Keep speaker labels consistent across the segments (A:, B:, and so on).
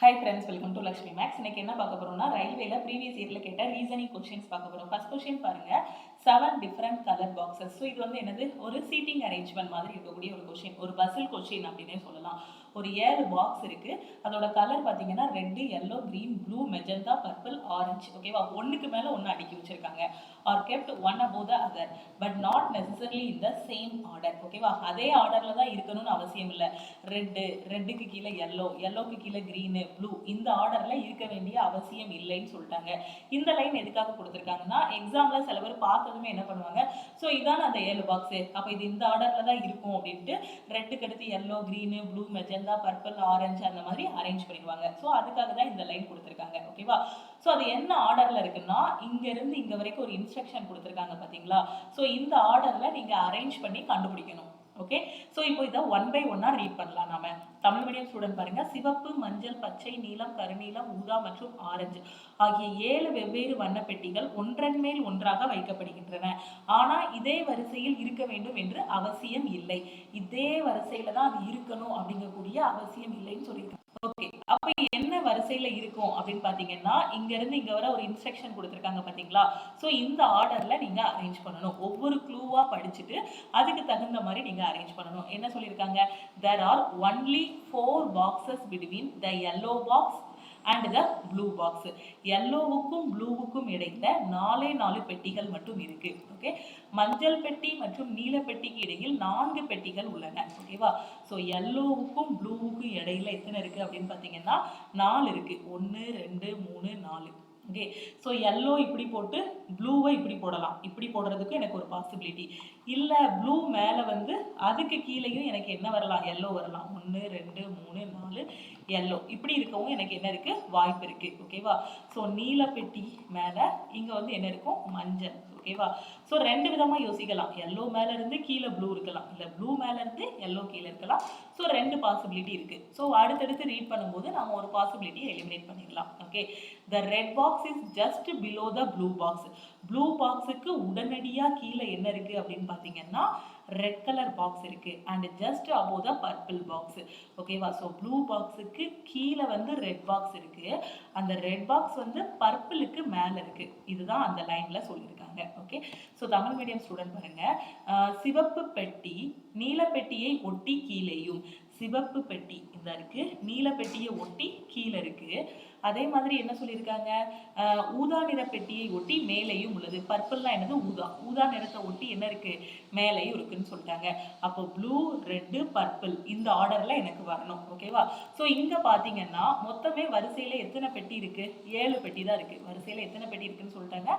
A: Hi friends, welcome to Lakshmi max. இன்னைக்கு என்ன பார்க்க போறோம்னா, ரயில்வேல ப்ரீவியஸ் இயர்ல கேட்ட ரீசனிங் கொஸ்டின்ஸ் பார்க்க போறோம். ஃபர்ஸ்ட் கொஸ்டின் பாருங்க, 7 டிஃபரெண்ட் கலர் பாக்ஸஸ். ஸோ இது வந்து என்னது, ஒரு சீட்டிங் அரேஞ்ச்மெண்ட் மாதிரி இருக்கக்கூடிய ஒரு கொஸ்டின், ஒரு பசில் கொஸ்டின் அப்படின்னே சொல்லலாம். ஒரு 7 பாக்ஸ் இருக்கு. அதோட கலர் பார்த்தீங்கன்னா red, yellow, green, blue, magenta, purple, orange. ஓகேவா, ஒன்றுக்கு மேல ஒன்று அடுக்கி வச்சிருக்காங்க. Are kept one above the other but not necessarily in the same order. ஓகேவா, அதே ஆர்டர்ல தான் இருக்கணும்னு அவசியம் இல்லை. ரெட்டுக்கு கீழே yellowக்கு கீழே கிரீனு, ப்ளூ, இந்த ஆர்டர்ல இருக்க வேண்டிய அவசியம் இல்லைன்னு சொல்லிட்டாங்க. இந்த லைன் எதுக்காக கொடுத்துருக்காங்கன்னா, எக்ஸாம்ல சில பேர் பார்த்ததுமே என்ன பண்ணுவாங்க, ஸோ இதான அந்த 7 பாக்ஸ், அப்போ இது இந்த ஆர்டர்ல தான் இருக்கும் அப்படின்ட்டு ரெட்டுக்கு அடுத்து yellow, green, blue, magenta, purple, orange அந்த மாதிரி அரேஞ்ச் பண்ணிடுவாங்க. ஸோ அதுக்காக தான் இந்த லைன் கொடுத்துருக்காங்க. ஓகேவா, ஸோ அது என்ன ஆர்டர்ல இருக்குன்னா, இங்க இருந்து இங்க வரைக்கும் ஒரு இன்ஸ்ட்ரக்ஷன் கொடுத்துருக்காங்க பாத்தீங்களா. ஸோ இந்த ஆர்டர்ல நீங்க அரேஞ்ச் பண்ணி கண்டுபிடிக்கணும். ஓகே, ஸோ இப்போ இதை ஒன் பை ஒன்னா ரீட் பண்ணலாம். நாம தமிழ் மீடியம் ஸ்டூடெண்ட் பாருங்க, சிவப்பு, மஞ்சள், பச்சை, நீலம், கருநீலம், ஊதா மற்றும் ஆரஞ்சு ஆகிய 7 வெவ்வேறு வண்ண பெட்டிகள் ஒன்றன் மேல் ஒன்றாக வைக்கப்படுகின்றன. ஆனா இதே வரிசையில் இருக்க வேண்டும் என்று அவசியம் இல்லை. இதே வரிசையில தான் அது இருக்கணும் அப்படிங்கக்கூடிய அவசியம் இல்லைன்னு சொல்லியிருக்காங்க. ஓகே, அப்ப என்ன வரிசையில இருக்கும் அப்படின்னு பாத்தீங்கன்னா, இங்க இருந்து இங்க வர ஒரு இன்ஸ்ட்ரக்ஷன் கொடுத்திருக்காங்க பாத்தீங்களா. சோ இந்த ஆர்டர்ல நீங்க அரேஞ்ச் பண்ணணும். ஒவ்வொரு க்ளூவா படிச்சுட்டு அதுக்கு தகுந்த மாதிரி நீங்க அரேஞ்ச் பண்ணணும். என்ன சொல்லியிருக்காங்க, there are only 4 boxes between the yellow box and the blue box. yellowவுக்கும் ப்ளூவுக்கும் இடையில 4 பெட்டிகள் மட்டும் இருக்கு. ஓகே, மஞ்சள் பெட்டி மற்றும் நீல பெட்டிக்கு இடையில் 4 பெட்டிகள் உள்ளன. ஓகேவா, ஸோ yellowவுக்கும் ப்ளூவுக்கும் இடையில எத்தனை இருக்கு அப்படின்னு பார்த்தீங்கன்னா 4 இருக்கு. 1 2 3 4. ஓகே, ஸோ yellow இப்படி போட்டு ப்ளூவை இப்படி போடலாம். இப்படி போடுறதுக்கு எனக்கு ஒரு பாசிபிலிட்டி இல்லை. ப்ளூ மேலே வந்து அதுக்கு கீழேயும் எனக்கு என்ன வரலாம், yellow வரலாம். 1 2 3 4 yellow இப்படி இருக்கவும் எனக்கு என்ன இருக்கு, வாய்ப்பு இருக்கு. ஓகேவா, ஸோ நீல பெட்டி மேலே இங்கே வந்து என்ன இருக்கும், மஞ்சள். ஓகேவா, ஸோ ரெண்டு விதமா யோசிக்கலாம். yellow மேல இருந்து கீழே ப்ளூ இருக்கலாம், இல்லை ப்ளூ மேல இருந்து yellow கீழே இருக்கலாம். ஸோ ரெண்டு பாசிபிலிட்டி இருக்கு. ஸோ அடுத்தடுத்து ரீட் பண்ணும்போது நம்ம ஒரு பாசிபிலிட்டியை எலிமினேட் பண்ணிடலாம். Okay, the red box is just below the blue box. Blue பாக்ஸுக்கு உடனடியா கீழே என்ன இருக்கு அப்படின்னு பார்த்தீங்கன்னா ரெட் கலர் பாக்ஸ் இருக்கு. And just above the purple box. ஓகேவா, ஸோ ப்ளூ பாக்ஸுக்கு கீழே வந்து ரெட் பாக்ஸ் இருக்கு. அந்த ரெட் பாக்ஸ் வந்து பர்பிளுக்கு மேலே இருக்கு. இதுதான் அந்த லைன்ல சொல்லியிருக்காங்க. Okay, so Tamil medium student பாருங்க, சிவப்பு பெட்டி நீல பெட்டியை ஒட்டி கீழேயும், சிவப்பு பெட்டி இந்த இருக்கு, நீல பெட்டியை ஒட்டி கீழே இருக்கு. அதே மாதிரி என்ன சொல்லியிருக்காங்க, ஊதா நிற பெட்டியை ஒட்டி மேலேயும் உள்ளது. பர்பிள்னா என்னது, ஊதா. ஊதா நிறத்தை ஒட்டி என்ன இருக்கு, மேலேயும் இருக்குன்னு சொல்லிட்டாங்க. அப்போ ப்ளூ, ரெட்டு, பர்பிள் இந்த ஆர்டர்ல எனக்கு வரணும். ஓகேவா, ஸோ இங்க பாத்தீங்கன்னா மொத்தமே வரிசையில எத்தனை பெட்டி இருக்கு, 7 பெட்டி தான் இருக்கு. வரிசையில எத்தனை பெட்டி இருக்குன்னு சொல்லிட்டாங்க,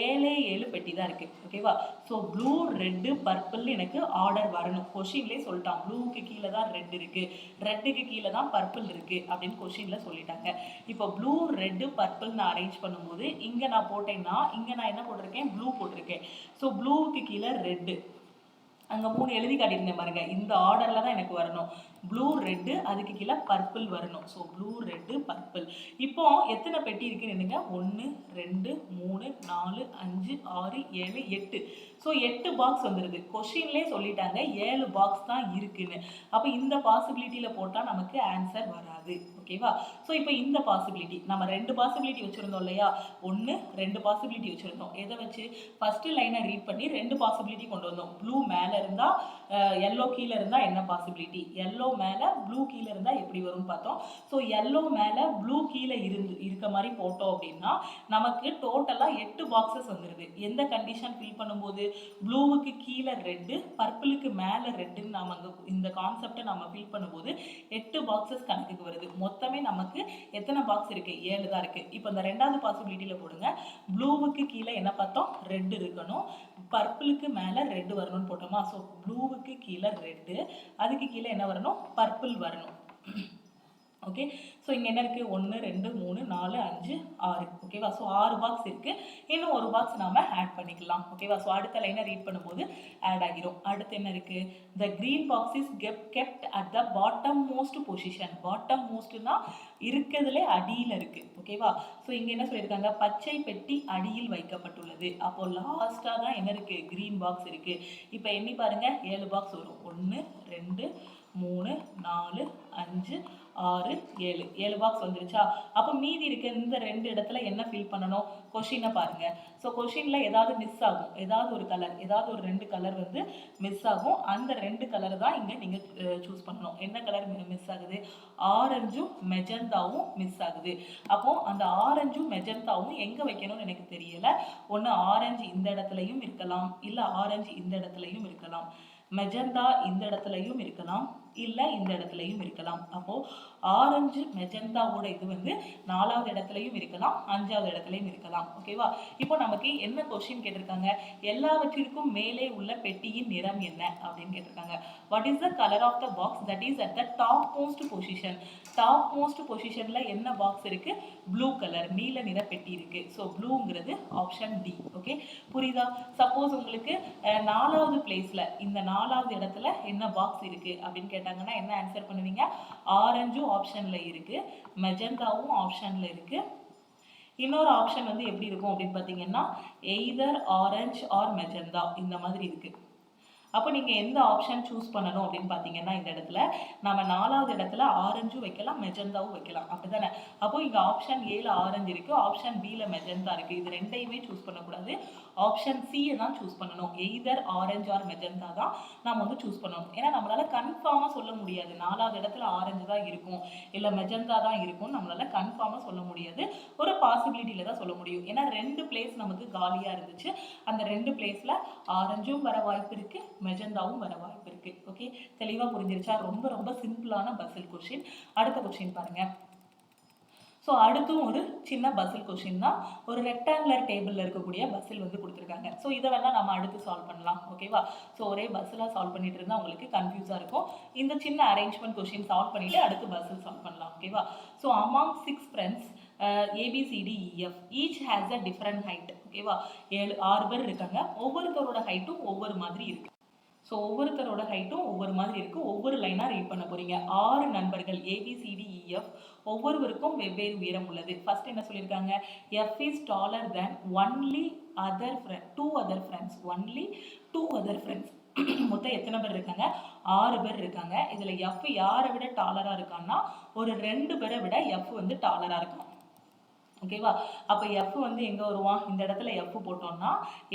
A: 7 பெட்டி தான் இருக்கு. ஓகேவா, ஸோ ப்ளூ, ரெட்டு, பர்பிள் எனக்கு ஆர்டர் வரணும். கொஸ்டின்லேயே சொல்லிட்டான், ப்ளூவுக்கு கீழே தான் ரெட் இருக்கு, ரெட்டுக்கு கீழே தான் பர்பிள் இருக்கு அப்படின்னு கொஸ்டின்ல சொல்லிட்டாங்க. இப்போ ப்ளூ, ரெட்டு, பர்பிள் நான் அரேஞ்ச் பண்ணும்போது இங்க நான் போட்டேன்னா இங்க நான் என்ன போட்டிருக்கேன், ப்ளூ போட்டிருக்கேன். ஸோ ப்ளூவுக்கு கீழே ரெட்டு, அங்கே 3 எழுதி காட்டியிருந்தேன் பாருங்க, இந்த ஆர்டர்ல தான் எனக்கு வரணும். ப்ளூ, ரெட்டு, அதுக்கு கீழே பர்பிள் வரணும். So blue, red, purple. இப்போ எத்தனை பெட்டி இருக்குன்னு 1 2 3 4 5 6 7 8. ஸோ 8 பாக்ஸ் வந்துருது. கொஸ்டின்லேயே சொல்லிட்டாங்க 7 பாக்ஸ் தான் இருக்குன்னு. அப்போ இந்த பாசிபிலிட்டியில போட்டால் நமக்கு ஆன்சர் வராது. ஓகேவா, ஸோ இப்போ இந்த பாசிபிலிட்டி நம்ம 2 பாசிபிலிட்டி வச்சுருந்தோம் இல்லையா, 1 2 பாசிபிலிட்டி வச்சுருந்தோம். எதை வச்சு, ஃபர்ஸ்ட் லைனை ரீட் பண்ணி 2 பாசிபிலிட்டி கொண்டு வந்தோம். ப்ளூ மேலே இருந்தா yellow கீழே இருந்தா என்ன பாசிபிலிட்டி, yellow மேலே ப்ளூ கீழே இருந்தா எப்படி வரும்னு பார்த்தோம். ஸோ yellow மேலே ப்ளூ கீழே இருக்க மாதிரி போட்டோம் அப்படின்னா நமக்கு டோட்டலாக 8 பாக்ஸஸ் வந்துடுது. எந்த கண்டிஷன் ஃபில் பண்ணும்போது, ப்ளூவுக்கு கீழே ரெட்டு, பர்பிளுக்கு மேலே ரெட்டுன்னு நம்ம இந்த கான்செப்டை நம்ம ஃபில் பண்ணும்போது 8 பாக்ஸஸ் கணக்குக்கு வருது. மொத்தமே நமக்கு எத்தனை பாக்ஸ் இருக்கு, 7 தான் இருக்கு. இப்போ இந்த ரெண்டாவது பாசிபிலிட்டியில போடுங்க, ப்ளூவுக்கு கீழே என்ன பார்த்தோம், ரெட் இருக்கணும், பர்பிளுக்கு மேலே ரெட் வரணும்னு போட்டோமா. ஸோ ப்ளூவுக்கு கீழே ரெட்டு, அதுக்கு கீழே என்ன வரணும், பர்பிள் வரணும். ஓகே, ஸோ இங்கே என்ன இருக்குது, 1 2 3 4 5 6. ஓகேவா, ஸோ 6 பாக்ஸ் இருக்குது. இன்னும் ஒரு பாக்ஸ் நாம் ஆட் பண்ணிக்கலாம். ஓகேவா, ஸோ அடுத்த லைனை ரீட் பண்ணும்போது ஆட் ஆகிரும். அடுத்து என்ன இருக்குது, the green box is kept at the bottom most position. Bottom மோஸ்ட்னா இருக்கிறதுலே அடியில் இருக்குது. ஓகேவா, ஸோ இங்கே என்ன சொல்லியிருக்காங்க, பச்சை பெட்டி அடியில் வைக்கப்பட்டுள்ளது. அப்போது லாஸ்ட்டாக தான் என்ன இருக்குது, க்ரீன் பாக்ஸ் இருக்குது. இப்போ எண்ணி பாருங்கள், 7 பாக்ஸ் வரும். 1 2 3 4 5 6 7 7 பாக்ஸ் வந்துருச்சா? அப்போ மீதி இருக்க இந்த 2 இடத்துல என்ன ஃபில் பண்ணணும்? கொஷினை பாருங்க. ஸோ கொஷின்ல ஏதாவது மிஸ் ஆகும், ஏதாவது ஒரு கலர், ஏதாவது ஒரு 2 கலர் வந்து மிஸ் ஆகும். அந்த 2 கலர் தான் இங்க நீங்க சூஸ் பண்ணணும். என்ன கலர் மிஸ் ஆகுது? ஆரஞ்சும் மெஜந்தாவும் மிஸ் ஆகுது. அப்போ அந்த ஆரஞ்சும் மெஜந்தாவும் எங்க வைக்கணும்னு எனக்கு தெரியல. ஒன்று ஆரஞ்சு இந்த இடத்துலையும் இருக்கலாம், இல்லை ஆரஞ்சு இந்த இடத்துலையும் இருக்கலாம், மெஜந்தா இந்த இடத்துலையும் இருக்கலாம், இல்லை இந்த இடத்துலையும் இருக்கலாம். அப்போ ஆரஞ்சு மெஜந்தாவோட இது வந்து 4வது இடத்துலையும் இருக்கலாம், 5வது இடத்துலையும் இருக்கலாம். ஓகேவா? இப்போ நமக்கு என்ன கொஸ்டின் கேட்டிருக்காங்க? எல்லாவற்றிற்கும் மேலே உள்ள பெட்டியின் நிறம் என்ன அப்படின்னு கேட்டிருக்காங்க. What is the colour of the box that is at the top most position? Top most பொசிஷன்ல என்ன பாக்ஸ் இருக்கு? ப்ளூ கலர், நீல நிற பெட்டி இருக்கு. ஸோ ப்ளூங்கிறது ஆப்ஷன் டி. ஓகே, புரியுதா? சப்போஸ் உங்களுக்கு 4வது பிளேஸ்ல இந்த 4வது இடத்துல என்ன பாக்ஸ் இருக்கு அப்படின்னு கேட்டாங்கன்னா என்ன ஆன்சர் பண்ணுவீங்க? ஆரஞ்சும் ஆப்ஷன்ல இருக்கு, மெஜந்தாவும் ஆப்ஷன்ல இருக்கு. இன்னொரு ஆப்ஷன் வந்து எப்படி இருக்கும் அப்படின்னு பார்த்தீங்கன்னா எய்தர் ஆரஞ்ச் ஆர் மெஜந்தா இந்த மாதிரி இருக்கு. அப்போ நீங்கள் எந்த ஆப்ஷன் சூஸ் பண்ணணும் அப்படின்னு பார்த்தீங்கன்னா இந்த இடத்துல நம்ம 4வது இடத்துல ஆரஞ்சும் வைக்கலாம், மெஜந்தாவும் வைக்கலாம், அப்படிதானே? அப்போ இங்கே ஆப்ஷன் ஏல ஆரஞ்சு இருக்கு, ஆப்ஷன் பியில் மெஜந்தா இருக்கு. இது ரெண்டையுமே சூஸ் பண்ணக்கூடாது, ஆப்ஷன் சியை தான் சூஸ் பண்ணணும். எய்தர் ஆரஞ்சு ஆர் மெஜந்தா தான் நம்ம வந்து சூஸ் பண்ணணும். ஏன்னா நம்மளால கன்ஃபார்மாக சொல்ல முடியாது 4வது இடத்துல ஆரஞ்சு தான் இருக்கும் இல்லை மெஜந்தா தான் இருக்கும், நம்மளால கன்ஃபார்மாக சொல்ல முடியாது. ஒரு பாசிபிலிட்டியில தான் சொல்ல முடியும். ஏன்னா 2 பிளேஸ் நமக்கு காலியாக இருந்துச்சு, அந்த 2 பிளேஸில் ஆரஞ்சும் வர வாய்ப்பு இருக்கு, மெஜந்தாவும் வர வாய்ப்பு இருக்கு. ஓகே, தெளிவா புரிஞ்சிருச்சா? ரொம்ப ரொம்ப சிம்பிளான பசில் கொஸ்டின். அடுத்த கொஸ்டின் பாருங்க. ஸோ அடுத்தும் ஒரு சின்ன பசில் கொஸ்டின் தான். ஒரு ரெக்டாங்குலர் டேபிளில் இருக்கக்கூடிய பசில் வந்து கொடுத்துருக்காங்க. ஸோ இதை வேணா நம்ம அடுத்து சால்வ் பண்ணலாம். ஓகேவா? ஸோ ஒரே பஸ்ஸில் சால்வ் பண்ணிட்டு இருந்தால் உங்களுக்கு கன்ஃபியூஸாக இருக்கும். இந்த சின்ன அரேஞ்ச்மெண்ட் கொஸ்டின் சால்வ் பண்ணிட்டு அடுத்து பஸ்ஸில் சால்வ் பண்ணலாம். ஓகேவா? So among 6 friends ABCDEF each has a different height. ஓகேவா? 6 பேர் இருக்காங்க, ஒவ்வொருத்தரோட ஹைட்டும் ஒவ்வொரு மாதிரி இருக்கு. ஸோ ஒவ்வொருத்தரோட ஹைட்டும் ஒவ்வொரு மாதிரி இருக்கு. ஒவ்வொரு லைனாக ரீட் பண்ண போறீங்க. 6 நண்பர்கள் ABCDEF ஒவ்வொருவருக்கும் வெவ்வேறு உயரம் உள்ளது. ஃபர்ஸ்ட் என்ன சொல்லியிருக்காங்க? F is taller than only two other friends. Only 2 other friends. மொத்தம் எத்தனை பேர் இருக்காங்க? 6 பேர் இருக்காங்க. இதுல F யாரை விட டாலரா இருக்கான்னா ஒரு 2 பேரை விட F வந்து டாலரா இருக்கான். ஓகேவா? அப்போ F வந்து எங்கே வருவான்? இந்த இடத்துல F போட்டோம்னா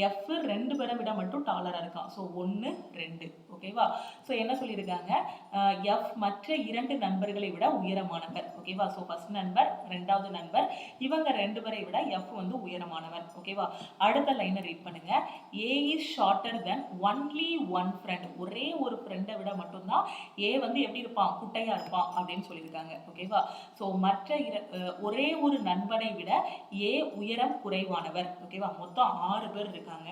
A: F 2 பேரை விட மட்டும் டாலராக இருக்கான். ஸோ 1 2. ஓகேவா? ஸோ என்ன சொல்லியிருக்காங்க? F மற்ற 2 நண்பர்களை விட உயரமானவர். ஓகேவா? ஸோ ஃபர்ஸ்ட் நண்பர், 2வது நண்பர், இவங்க 2 பேரை விட F வந்து உயரமானவர். ஓகேவா? அடுத்த லைனை ரீட் பண்ணுங்க. A is shorter than only one friend. ஒரே ஒரு ஃப்ரெண்டை விட மட்டும்தான் A வந்து எப்படி இருப்பான்? குட்டையா இருப்பான் அப்படின்னு சொல்லியிருக்காங்க. ஓகேவா? ஸோ மற்ற ஒரே ஒரு நண்பனை விட A உயரம் குறைவானவர். ஓகேவா? மொத்தம் 6 பேர் இருக்காங்க.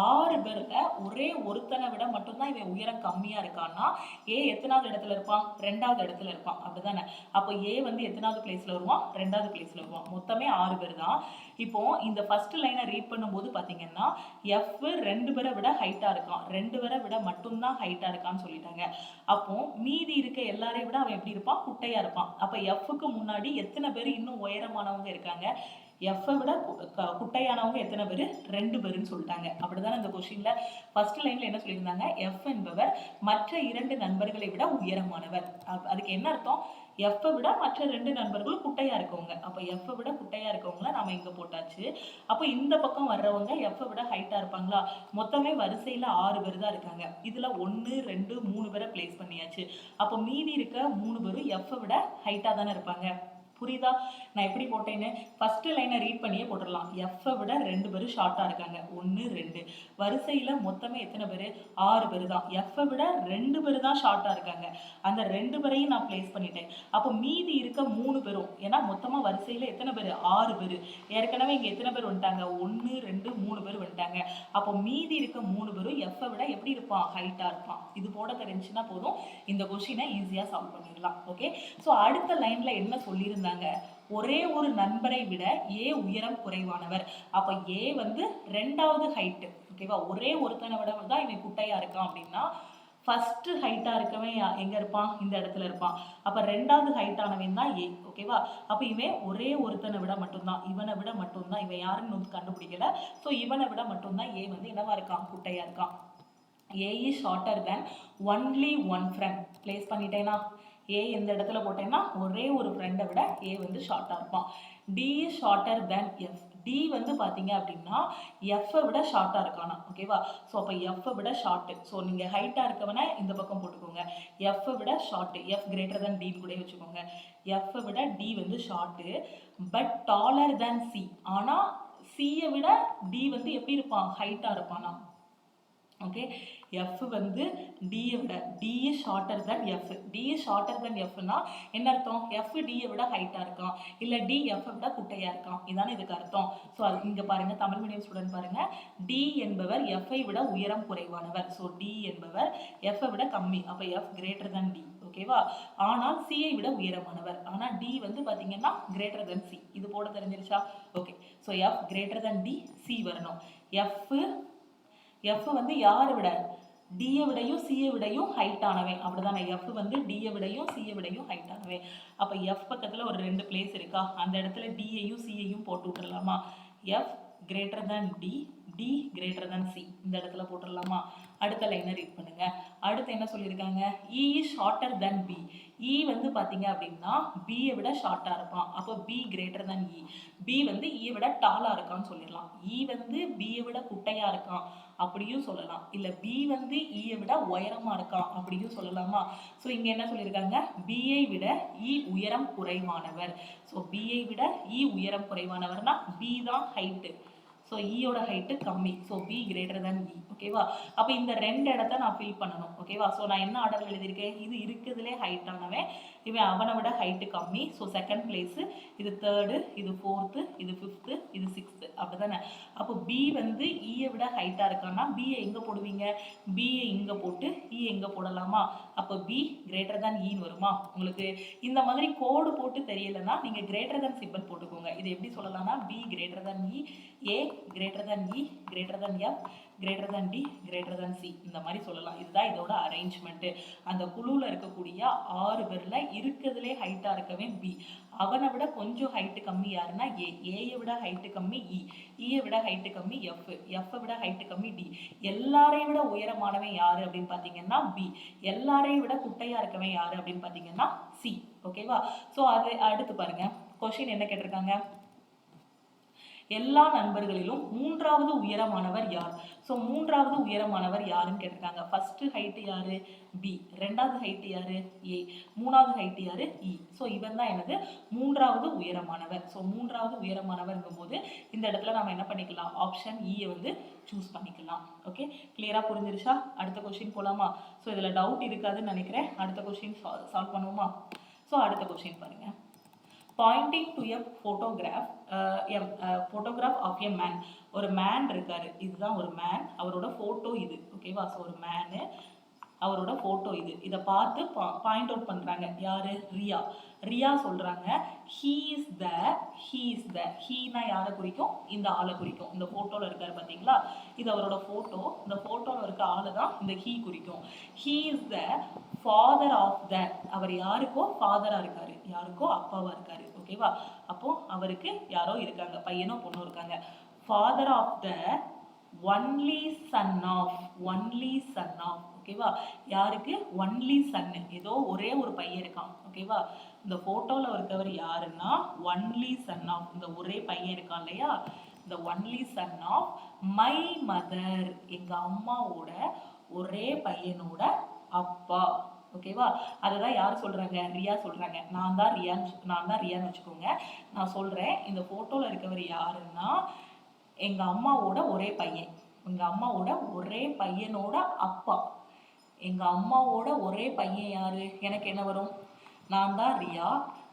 A: 6 பேர்ல ஒரே ஒருத்தனை விட மட்டும்தான் இவன் உயரம் கம்மியா இருக்கான்னா A எத்தனாவது இடத்துல இருப்பான்? 2வது இடத்துல இருப்பான், அப்படிதானே? அப்போ A வந்து எத்தனாவது பிளேஸ்ல வருவான்? 2வது பிளேஸ்ல வருவான். மொத்தமே 6 பேர் தான். இப்போ இந்த ஃபர்ஸ்ட் லைனை ரீட் பண்ணும்போது பாத்தீங்கன்னா F 2 பேரை விட ஹைட்டா இருக்கான், 2 பேரை விட மட்டும்தான் ஹைட்டா இருக்கான்னு சொல்லிட்டாங்க. அப்போ மீதி இருக்க எல்லாரையும் விட அவன் எப்படி இருப்பான்? குட்டையா இருப்பான். அப்ப Fக்கு முன்னாடி எத்தனை பேர் இன்னும் உயரமானவங்க இருக்காங்க? F விட குட்டையானவங்க எத்தனை பேர்? 2 பேருன்னு சொல்லிட்டாங்க. அப்படிதானே இந்த கொஸ்டின்ல ஃபர்ஸ்ட் லைன்ல என்ன சொல்லியிருந்தாங்க? F என்பவர் மற்ற 2 நண்பர்களை விட உயரமானவர். அதுக்கு என்ன அர்த்தம்? F விட மற்ற 2 நண்பர்கள் குட்டையா இருக்கவங்க. அப்ப F விட குட்டையா இருக்கவங்கள நாம இங்க போட்டாச்சு. அப்ப இந்த பக்கம் வர்றவங்க F விட ஹைட்டா இருப்பாங்களா? மொத்தமே வரிசையில 6 பேர் தான் இருக்காங்க. இதுல 1 2 3 பேரை பிளேஸ் பண்ணியாச்சு. அப்ப மீதி இருக்க 3 பேரும் F விட ஹைட்டா தானே இருப்பாங்க. புரியுதா நான் எப்படி போட்டேன்னு? ஃபர்ஸ்ட் லைனை ரீட் பண்ணியே போட்டுடலாம். F விட 2 பேரும் ஷார்ட்டா இருக்காங்க, 1 2. வரிசையில மொத்தமே எத்தனை பேர்? 6 பேர் தான். F விட 2 பேர் தான் ஷார்ட்டா இருக்காங்க. அந்த 2 பேரையும் நான் பிளேஸ் பண்ணிட்டேன். அப்போ மீதி இருக்க 3 பேரும், ஏன்னா மொத்தமா வரிசையில எத்தனை பேர்? 6 பேர். ஏற்கனவே இங்க எத்தனை பேர் வந்துட்டாங்க? 1 2 3 பேர் வந்துட்டாங்க. அப்போ மீதி இருக்க 3 பேரும் F விட எப்படி இருப்பான்? ஹைட்டா இருப்பான். இது போட தெரிஞ்சுன்னா போதும், இந்த கொஸ்டினை ஈஸியா சால்வ் பண்ணிடலாம். ஓகே, ஸோ அடுத்த லைன்ல என்ன சொல்லியிருந்தாங்க? ஒரே ஒரு நண்பரை விட A உயரம் குறைவானவர். அப்ப A வந்து 2வது ஹைட். ஓகேவா? ஒரே ஒருத்தனை விட தான் இவன் குட்டையா இருக்கான் அப்படின்னா ஃபர்ஸ்ட் ஹைட்டா இருக்கவன் எங்க இருப்பான்? இந்த இடத்துல இருப்பான். அப்ப 2வது ஹைட் ஆனவன் தான் A. ஓகேவா? அப்ப இவன் ஒரே ஒருத்தனை விட மட்டும்தான், இவனை விட மட்டும்தான், இவன் யாருன்னு வந்து கண்டுபிடிக்கல. ஸோ இவனை விட மட்டும்தான் A வந்து என்னவா இருக்கான்? குட்டையா இருக்கான். A is shorter than only one friend. Place பண்ணிட்டேனா? ஏ எந்த இடத்துல போட்டேன்னா ஒரே ஒரு ஃப்ரெண்டை விட ஏ வந்து ஷார்ட்டாக இருப்பான். D is shorter than F. D வந்து பார்த்தீங்க அப்படின்னா எஃப்பை விட ஷார்ட்டாக இருக்கானா, ஓகேவா? ஸோ அப்போ எஃப்பை விட ஷார்ட்டு. ஸோ நீங்கள் ஹைட்டாக இருக்கவனை இந்த பக்கம் போட்டுக்கோங்க. எஃப்பை விட ஷார்ட்டு, எஃப் கிரேட்டர் தென் டின்னு கூட வச்சுக்கோங்க. எஃப்பை விட டி வந்து short, but taller than C. ஆனால் சியை விட டி வந்து எப்படி இருப்பான், ஹைட்டாக இருப்பானா. ஓகே, எஃப் வந்து டியை விட, D is shorter than F. D is shorter than எஃப்னா என்ன அர்த்தம், எஃப் டியை விட ஹைட்டாக இருக்கான், இல்லை டி எஃப்பை விட குட்டையாக இருக்கான், இதானே இதுக்கு அர்த்தம். ஸோ அது இங்கே பாருங்கள், தமிழ் மீடியம் ஸ்டூடெண்ட் பாருங்கள், டி என்பவர் எஃப்ஐ விட உயரம் குறைவானவர். ஸோ டி என்பவர் எஃப்பை விட கம்மி, அப்போ எஃப் கிரேட்டர் தென் டி, ஓகேவா? ஆனால் சியை விட உயரமானவர், ஆனால் டி வந்து பார்த்தீங்கன்னா கிரேட்டர் தென் சி. இது போட தெரிஞ்சிருச்சா? Okay, so F greater than D, C வரணும். எஃப் வந்து யாரை விட, டியை விடையும் சியை விடையும் ஹைட்டானவன், அப்படிதானே? எஃப் வந்து டியை விடையும் சியை விடையும் ஹைட்டானவன். அப்போ எஃப் பக்கத்தில் ஒரு 2 பிளேஸ் இருக்கா, அந்த இடத்துல டியையும் சியையும் போட்டு விட்டுறலாமா? F greater than D, D greater than C, இந்த இடத்துல போட்டுடலாமா? அடுத்த லைனை ரீட் பண்ணுங்க. அடுத்து என்ன சொல்லியிருக்காங்க, இ இஸ் ஷார்ட்டர் தென் பி. இ வந்து பார்த்தீங்க அப்படின்னா பியை விட ஷார்ட்டாக இருப்பான், அப்போ பி கிரேட்டர் தென் இ. பி வந்து இயை விட டாலாக இருக்கான்னு சொல்லிடலாம். இ வந்து பியை விட குட்டையாக இருக்கான் அப்படியும் சொல்லலாம், இல்லை பி வந்து இயை விட உயரமாக இருக்கான் அப்படியும் சொல்லலாமா? ஸோ இங்கே என்ன சொல்லியிருக்காங்க, பியை விட இ உயரம் குறைவானவர். ஸோ பியை விட இ உயரம் குறைவானவர்னா பி தான் ஹைட்டு, ஸோ ஈயோட ஹைட்டு கம்மி, ஸோ பி கிரேட்டர் தென் இ, ஓகேவா? அப்போ இந்த 2 இடத்த நான் ஃபில் பண்ணணும், ஓகேவா? ஸோ நான் என்ன ஆர்டர் எழுதியிருக்கேன், இது இருக்கிறதுலே ஹைட்டானவன், இவன் அவனை விட ஹைட்டு கம்மி, ஸோ செகண்ட் பிளேஸு, இது தேர்டு, இது ஃபோர்த்து, இது ஃபிஃப்த்து, இது சிக்ஸ்த்து, அப்படி தானே? அப்போ பி வந்து ஈயை விட ஹைட்டாக இருக்கான்னா பியை எங்கே போடுவீங்க, பியை இங்கே போட்டு இ எங்கே போடலாமா? அப்போ பி கிரேட்டர் தென் ஈன்னு வருமா? உங்களுக்கு இந்த மாதிரி கோடு போட்டு தெரியலைன்னா நீங்கள் கிரேட்டர் தென் சிம்பிள் போட்டுக்கோங்க. இது எப்படி சொல்லலாம்னா B greater than E, A greater than E, greater than F, greater than D, greater than C, இந்த மாதிரி சொல்லலாம். இதுதான் இதோட அரேஞ்ச்மெண்ட்டு. அந்த குழுவில் இருக்கக்கூடிய 6 பேரில் இருக்கிறதுலே ஹைட்டாக இருக்கவே பி, அவனை விட கொஞ்சம் ஹைட்டு கம்மி யாருன்னா ஏ, ஏயை விட ஹைட்டு கம்மி இ, ஈயை விட ஹைட்டு கம்மி எஃப், எஃப்பை விட ஹைட்டு கம்மி டி, எல்லாரையும் விட உயரமானவன் யாரு அப்படின்னு பார்த்தீங்கன்னா பி, எல்லாரையும் விட குட்டையாக இருக்கவன் யாரு அப்படின்னு பார்த்தீங்கன்னா சி, ஓகேவா? ஸோ அது அடுத்து பாருங்க, கொஸ்டின் என்ன கேட்டிருக்காங்க, எல்லா நண்பர்களிலும் 3வது உயரமானவர் யார்? ஸோ 3வது உயரமானவர் யாருன்னு கேட்டிருக்காங்க. ஃபர்ஸ்ட் ஹைட்டு யாரு, பி. 2வது ஹைட்டு யாரு, ஏ. 3வது ஹைட்டு யாரு, இ. ஸோ இவன் தான் எனது 3வது உயரமானவர். ஸோ 3வது உயரமானவர்ங்கும் போது இந்த இடத்துல நம்ம என்ன பண்ணிக்கலாம், ஆப்ஷன் இயை வந்து சூஸ் பண்ணிக்கலாம். ஓகே, கிளியரா புரிஞ்சிருச்சா? அடுத்த கொஸ்டின் போலாமா? ஸோ இதில் டவுட் இருக்காதுன்னு நினைக்கிறேன். அடுத்த கொஸ்டின் சால்வ் பண்ணுவோமா? ஸோ அடுத்த கொஸ்டின் பாருங்க. Pointing to a photograph of a man. ஒரு மேன் இருக்காரு, இதுதான் ஒரு மேன், அவரோட போட்டோ இது, ஓகேவா? ஸோ ஒரு மேனு, அவரோட போட்டோ இது, இதை பார்த்து பாயிண்ட் அவுட் பண்றாங்க. யாரு, ரியா. ரியா சொல்றாங்க he is the ஹீனா யாரை குறிக்கும், இந்த ஆளை குறிக்கும். இந்த போட்டோல இருக்காரு பாத்தீங்களா, இது அவரோட போட்டோ, இந்த போட்டோல இருக்க ஆளு தான் இந்த ஹீ குறிக்கும். he is the father of the, அவர் யாருக்கோ ஃபாதரா இருக்காரு, யாருக்கோ அப்பாவா இருக்காரு, ஓகேவா? அப்போ அவருக்கு யாரோ இருக்காங்க, பையனோ பொண்ணோ இருக்காங்க. Father of the only son of, ஓகேவா? யாருக்கு, ஒன்லி சன், ஏதோ ஒரே ஒரு பையன் இருக்கான், ஓகேவா? இந்த போட்டோல இருக்கவர் யாருன்னா ஒன்லி சன் ஆஃப், இந்த ஒரே பையன் இருக்கான் இல்லையா, இந்த only son of my mother, எங்க அம்மாவோட ஒரே பையனோட அப்பா, ஓகேவா? அதுதான் யார் சொல்றாங்க, ரியா சொல்றாங்க. நான் தான் ரியான்னு வச்சுக்கோங்க. நான் சொல்றேன், இந்த போட்டோல இருக்கவர் யாருன்னா எங்க அம்மாவோட ஒரே பையன், எங்க அம்மாவோட ஒரே பையனோட அப்பா. எங்க அம்மாவோட ஒரே பையன் யாரு, எனக்கு என்ன வரும், நான் தான் ரியா,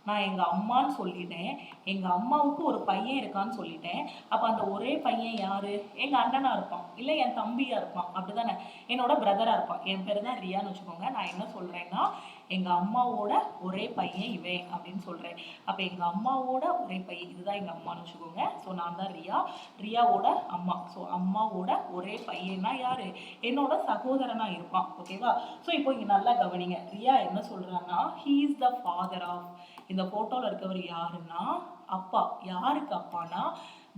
A: நான் எங்க அம்மான்னு சொல்லிட்டேன், எங்க அம்மாவுக்கு ஒரு பையன் இருக்கான்னு சொல்லிட்டேன். அப்ப அந்த ஒரே பையன் யாரு, எங்க அண்ணனா இருப்பான், இல்லை என் தம்பியா இருப்பான், அப்படிதானே? என்னோட பிரதரா இருப்பான். என் பேரு தான் ரியான்னு வச்சுக்கோங்க. நான் என்ன சொல்றேன்னா எங்க அம்மாவோட ஒரே பையன் இவன் அப்படின்னு சொல்றேன். அப்ப எங்க அம்மாவோட ஒரே பையன், இதுதான் எங்க அம்மான்னு வச்சுக்கோங்க. ஸோ நான் தான் ரியா, ரியாவோட அம்மா. ஸோ அம்மாவோட ஒரே பையனா யாரு, என்னோட சகோதரனா இருப்பான், ஓகேவா? ஸோ இப்போ இங்க நல்லா கவனிங்க, ரியா என்ன சொல்றான்னா he is the father of, இந்த போட்டோல இருக்கவர் யாருன்னா அப்பா. யாருக்கு அப்பானா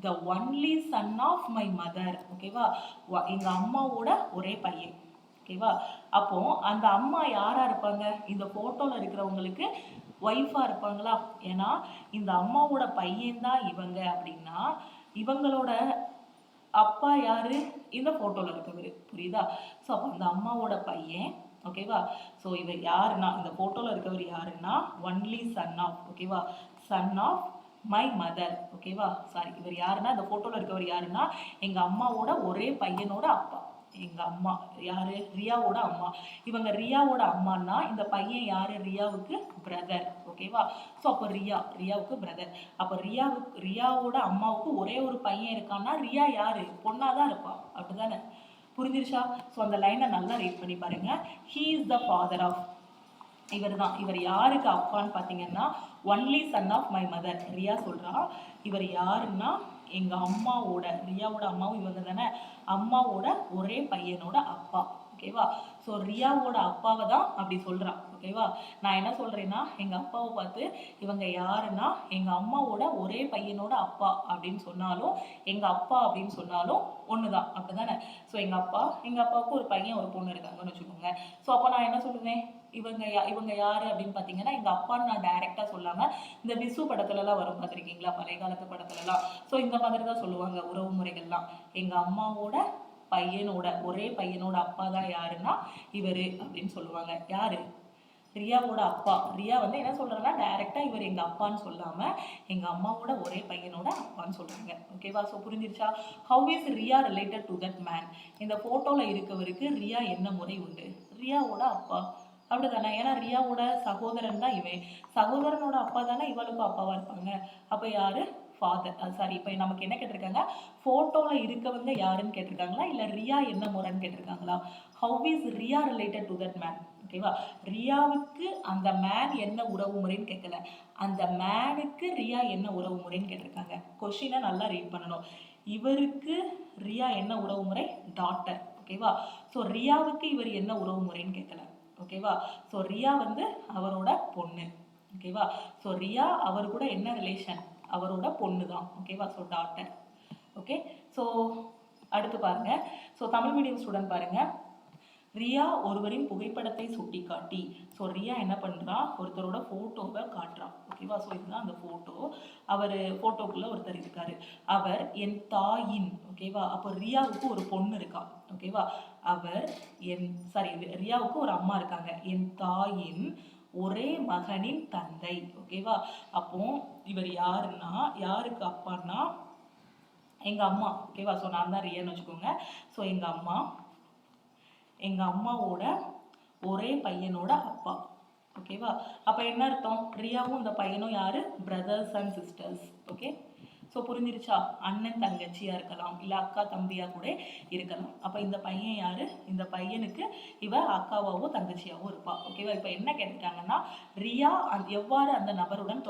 A: the only son of my mother, ஓகேவா? எங்க அம்மாவோட ஒரே பையன், ஓகேவா? அப்போ அந்த அம்மா யாரா இருப்பாங்க? இந்த போட்டோல இருக்கிறவங்களுக்கு ஒய்ஃபா இருப்பாங்களா? ஏன்னா இந்த அம்மாவோட பையன் தான் இவங்க அப்படின்னா இவங்களோட அப்பா யாரு? இந்த போட்டோல இருக்கவரு. புரியுதா? ஸோ அப்ப அந்த அம்மாவோட பையன். ஓகேவா? ஸோ இவர் யாருன்னா இந்த போட்டோல இருக்கவர் யாருன்னா ஒன்லி சன் ஆஃப். ஓகேவா? Son of my mother. ஓகேவா? சாரி, இவர் யாருன்னா இந்த போட்டோல இருக்கவர் யாருன்னா எங்க அம்மாவோட ஒரே பையனோட அப்பா. எங்க அம்மா யாரு? ரியாவோட அம்மா. இவங்க ரியாவோட அம்மான்னா இந்த பையன் யாரு? ரியாவுக்கு பிரதர். ஓகேவா? ஸோ அப்போ ரியாவுக்கு பிரதர். அப்போ ரியாவோட அம்மாவுக்கு ஒரே ஒரு பையன் இருக்கான்னா ரியா யாரு? பொண்ணாதான் இருப்பா. அப்படிதானே? புரிஞ்சிருச்சா? ஸோ அந்த லைனை நல்லா ரீட் பண்ணி பாருங்க. He is the father of. இவர் யாருக்கு அப்பான்னு பார்த்தீங்கன்னா only son of my mother. Riya சொல்றா இவர் யாருன்னா எங்க அம்மாவோட, ரியாவோட அம்மாவும் இவங்க தானே, அம்மாவோட ஒரே பையனோட அப்பா. ஓகேவா? ஸோ ரியாவோட அப்பாவை தான் அப்படி சொல்றான். ஓகேவா? நான் என்ன சொல்றேன்னா எங்க அப்பாவை பார்த்து இவங்க யாருன்னா எங்க அம்மாவோட ஒரே பையனோட அப்பா அப்படின்னு சொன்னாலும் எங்க அப்பா அப்படின்னு சொன்னாலும் ஒண்ணுதான். அப்படிதானே? ஸோ எங்க அப்பாவுக்கு ஒரு பையன் ஒரு பொண்ணு இருக்காங்கன்னு வச்சுக்கோங்க. ஸோ அப்போ நான் என்ன சொல்லுவேன்? இவங்க யாரு அப்படின்னு பாத்தீங்கன்னா எங்க அப்பான்னு நான் டைரக்டா சொல்லாம இந்த விசு படத்துல எல்லாம் வரும் பார்த்திருக்கீங்களா, பழைய காலத்து படத்துல எல்லாம். ஸோ இந்த மாதிரி தான் சொல்லுவாங்க உறவு முறைகள்லாம். எங்க அம்மாவோட பையனோட ஒரே பையனோட அப்பா தான் யாருன்னா இவரு அப்படின்னு சொல்லுவாங்க. யாரு? ரியாவோட அப்பா. ரியா வந்து என்ன சொல்றாங்கன்னா டைரக்டா இவர் எங்க அப்பான்னு சொல்லாம எங்க அம்மாவோட ஒரே பையனோட அப்பான்னு சொல்றாங்க. ஓகேவா? ஸோ புரிஞ்சிருச்சா? How is Riya related to that man? இந்த போட்டோல இருக்கவருக்கு ரியா என்ன முறை உண்டு? ரியாவோட அப்பா. அப்படிதானே? ஏன்னா ரியாவோட சகோதரன் தான் இவன். சகோதரனோட அப்பா தானே இவளுக்கும் அப்பாவா இருப்பாங்க. அப்ப யாரு? ஃபாதர். சாரி, இப்ப நமக்கு என்ன கேட்டிருக்காங்க? போட்டோல இருக்கவங்க யாருன்னு கேட்டிருக்காங்களா இல்ல ரியா என்ன முறைன்னு கேட்டிருக்காங்களா? How is Riya related to that man? ஓகேவா? ரியாவுக்கு அந்த மேன் என்ன உறவு முறைன்னு கேட்கல, அந்த மேனுக்கு ரியா என்ன உறவு முறைன்னு கேட்டிருக்காங்க. கொஸ்டினை நல்லா ரீட் பண்ணணும். இவருக்கு ரியா என்ன உறவு முறை? டாட்டர். ஓகேவா? ஸோ ரியாவுக்கு இவர் என்ன உறவு முறைன்னு கேட்கல. ஓகேவா? ஸோ ரியா வந்து அவரோட பொண்ணு. ஓகேவா? ஸோ ரியா அவர் கூட என்ன ரிலேஷன்? அவரோட பொண்ணு தான். ஓகேவா? So daughter. ஓகே. ஸோ அடுத்து பாருங்க. ஸோ தமிழ் மீடியம் ஸ்டூடெண்ட் பாருங்க. ரியா ஒருவரின் புகைப்படத்தை சுட்டிக்காட்டி. ஸோ ரியா என்ன பண்றா? ஒருத்தரோட போட்டோவை காட்டுறான். ஓகேவா? ஸோ இதுதான் அந்த போட்டோ. அவர் போட்டோக்குள்ள ஒருத்தர் இருக்காரு. அவர் என் தாயின். ஓகேவா? அப்போ ரியாவுக்கு ஒரு பொண்ணு இருக்கா. ஓகேவா? அவர் ரியாவுக்கு ஒரு அம்மா இருக்காங்க. என் தாயின் ஒரே மகனின் தந்தை. ஓகேவா? அப்போ இவர் யாருன்னா யாருக்கு அப்பான்னா எங்க அம்மா. ஓகேவா? ஸோ நான் தான் ரியான்னு வச்சுக்கோங்க. ஸோ எங்க அம்மாவோட ஒரே பையனோட அப்பா. ஓகேவா? அப்ப என்ன அர்த்தம்? ரியாவும் இந்த பையனும் யாரு? Brothers and sisters. Okay. So புரிஞ்சிருச்சா? அண்ணன் தங்கச்சியா இருக்கலாம், இல்ல அக்கா தம்பியா கூட இருக்கலாம். அப்ப இந்த பையன் யாரு? இந்த பையனுக்கு இவ அக்காவாவோ தங்கச்சியாவோ இருப்பா. ஓகேவா? இப்ப என்ன கேட்டுட்டாங்கன்னா ரியா எவ்வாறு அந்த நபருடன்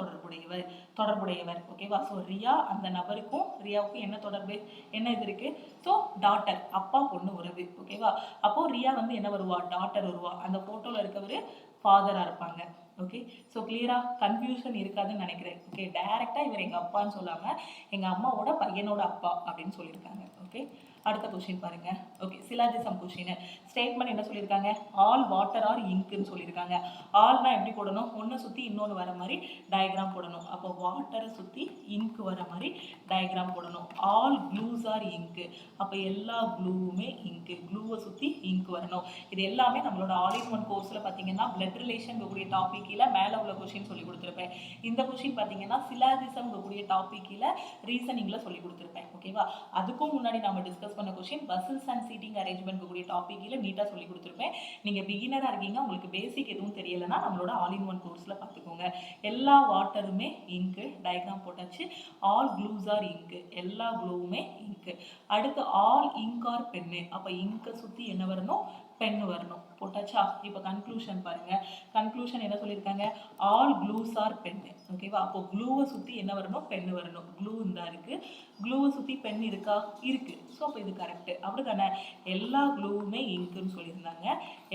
A: தொடர்புடையவர். ஓகேவா? ஸோ ரியா அந்த நபருக்கும் ரியாவுக்கும் என்ன தொடர்பு? என்ன இது இருக்கு? ஸோ டாட்டர், அப்பா பொண்ணு உறவு. ஓகேவா? அப்போ ரியா வந்து என்ன வருவா? டாட்டர் வருவா. அந்த போட்டோல இருக்கவரு ஃபாதரா இருப்பாங்க. ஓகே. ஸோ கிளியரா? கன்ஃபியூஷன் இருக்காதுன்னு நினைக்கிறேன். ஓகே. டைரக்டா இவர் எங்க அப்பான்னு சொல்லாம எங்க அம்மாவோட பையனோட அப்பா அப்படின்னு சொல்லியிருக்காங்க. ஓகே. அடுத்த கொஸ்டின் பாருங்க. ஓகே. Syllogism question. ஸ்டேட்மெண்ட் என்ன சொல்லியிருக்காங்க? ஆல் வாட்டர் ஆர் இங்க்னு சொல்லியிருக்காங்க. ஆல்னா எப்படி போடணும்? ஒன்று சுற்றி இன்னொன்று வர மாதிரி டயக்ராம் போடணும். அப்போ வாட்டரை சுற்றி இங்க் வர மாதிரி டயக்ராம் போடணும். All clues are ink. அப்போ எல்லா க்ளூவுமே இங்க். க்ளூவை சுற்றி இங்க் வரணும். இது எல்லாமே நம்மளோட ஆல் இன் ஒன் கோர்ஸில் பார்த்தீங்கன்னா பிளட் ரிலேஷன் கூடிய டாபிக் கீழே மேலே உள்ள கொஸ்டின் சொல்லி கொடுத்துருப்பேன். இந்த கொஸ்டின் பார்த்தீங்கன்னா சிலாஜிசம் கூடிய டாபிக் கீழே ரீசனிங்கில் சொல்லி கொடுத்துருப்பேன். ஓகேவா? அதுக்கும் முன்னாடி நம்ம டிஸ்கஸ் பண்ண question puzzles and seating arrangement கூடிய டாபிக்ல நீட்டா சொல்லி கொடுத்துருப்பேன். நீங்க பிகினரா இருக்கீங்க, உங்களுக்கு பேசிக் எதுவும் தெரியலன்னா நம்மளோட ஆல் இன் ஒன் கோர்ஸ்ல பார்த்துக்கோங்க. எல்லா வாட்டருமே இங்கு, டயக்ராம் போட்டாச்சு. ஆல் க்ளூஸ் ஆர் இங்கு, எல்லா க்ளூவுமே இங்கு. அடுத்து ஆல் இங்க் ஆர் பென்னு. அப்ப இங்கை சுத்தி என்ன வரணும்? பென்னு வரணும். போட்டாச்சா? இப்போ கன்க்ளூஷன் பாருங்க. கன்க்ளூஷன் என்ன சொல்லியிருக்காங்க? All clues are pen. ஓகேவா? அப்போ க்ளூவை சுற்றி என்ன வரணும்? பென்னு வரணும். க்ளூ இந்த இருக்கு, க்ளூவை சுற்றி பென் இருக்கா? இருக்கு. ஸோ அப்போ இது கரெக்டு. அப்படி தானே? எல்லா க்ளூவுமே இங்க்குன்னு சொல்லியிருந்தாங்க,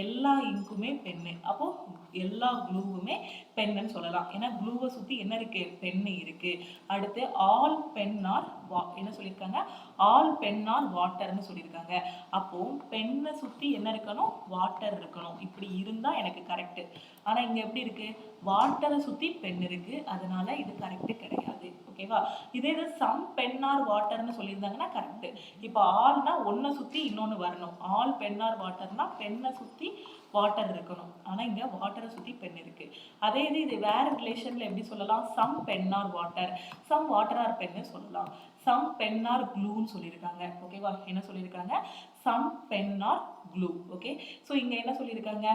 A: எல்லா இங்க்குமே பென்னு. அப்போ எல்லா க்ளூவுமே பென்னு சொல்லலாம். ஏன்னா க்ளூவை சுற்றி என்ன இருக்கு? பென்னு இருக்கு. அடுத்து ஆல் பென் ஆர் என்ன சொல்லியிருக்காங்க? ஆல் பென் ஆர் வாட்டர்னு சொல்லியிருக்காங்க. அப்போ பென்னை சுற்றி என்ன இருக்கணும்? வாட்டர் இருக்கணும். இப்படி இருந்தால் எனக்கு கரெக்டு. ஆனால் இங்கே எப்படி இருக்கு? வாட்டரை சுற்றி பென் இருக்கு, அதனால இது கரெக்டு கிடையாது. ஓகேவா? இதே இது சம் பென் ஆர் வாட்டர்னு சொல்லியிருந்தாங்கன்னா கரெக்டு. இப்போ ஆல்னா ஒன்றை சுற்றி இன்னொன்று வரணும். ஆல் பென் ஆர் வாட்டர்னா பென்னை சுற்றி வாட்டர் இருக்கணும். ஆனால் இங்கே வாட்டரை சுற்றி பென் இருக்கு. அதே இது வேற ரிலேஷன்ல எப்படி சொல்லலாம்? Some pen are water, some water are பென்னு சொல்லலாம். சம் பென் ஆர் க்ளூன்னு சொல்லியிருக்காங்க. ஓகேவா? என்ன சொல்லியிருக்காங்க? Some pen are clue. Okay, so இங்கே என்ன சொல்லியிருக்காங்க?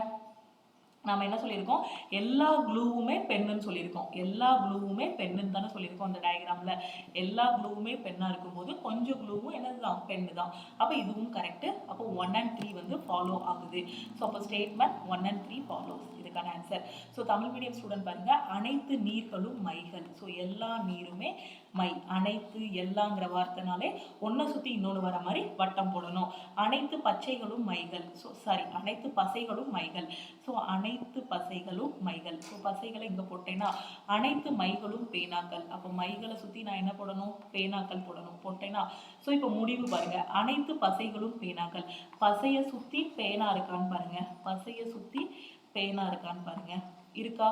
A: நம்ம என்ன சொல்லியிருக்கோம்? எல்லா க்ளூவுமே பென்னுன்னு சொல்லியிருக்கோம். எல்லா க்ளூவுமே பென்னுன்னு தானே சொல்லியிருக்கோம். அந்த டயக்ராமில் எல்லா க்ளூவுமே பென்னாக இருக்கும்போது கொஞ்சம் க்ளூவும் என்னது தான்? பென்னு தான். அப்போ இதுவும் கரெக்டு. அப்போ 1 and 3 வந்து ஃபாலோ ஆகுது. ஸோ அப்போ ஸ்டேட்மெண்ட் 1 and 3 ஃபாலோஸ். இதுக்கான answer. So Tamil medium student பாருங்க, அனைத்து நீர்களும் மைகள். ஸோ எல்லா நீருமே மை. அனைத்து எல்லாங்கிற வார்த்தைனாலே ஒன்றை சுற்றி இன்னொன்று வர மாதிரி வட்டம் போடணும். அனைத்து பச்சைகளும் மைகள். ஸோ சாரி, அனைத்து பசைகளும் மைகள். ஸோ அனைத்து பசைகளும் மைகள். ஸோ பசைகளை இங்கே போட்டேன்னா அனைத்து மைகளும் பேனாக்கள். அப்போ மைகளை சுற்றி நான் என்ன போடணும்? பேனாக்கள் போடணும். போட்டேன்னா ஸோ இப்போ முடிவு பாருங்க, அனைத்து பசைகளும் பேனாக்கள். பசையை சுற்றி பேனா இருக்கான்னு பாருங்க. பசையை சுற்றி பேனா இருக்கான்னு பாருங்க. இருக்கா?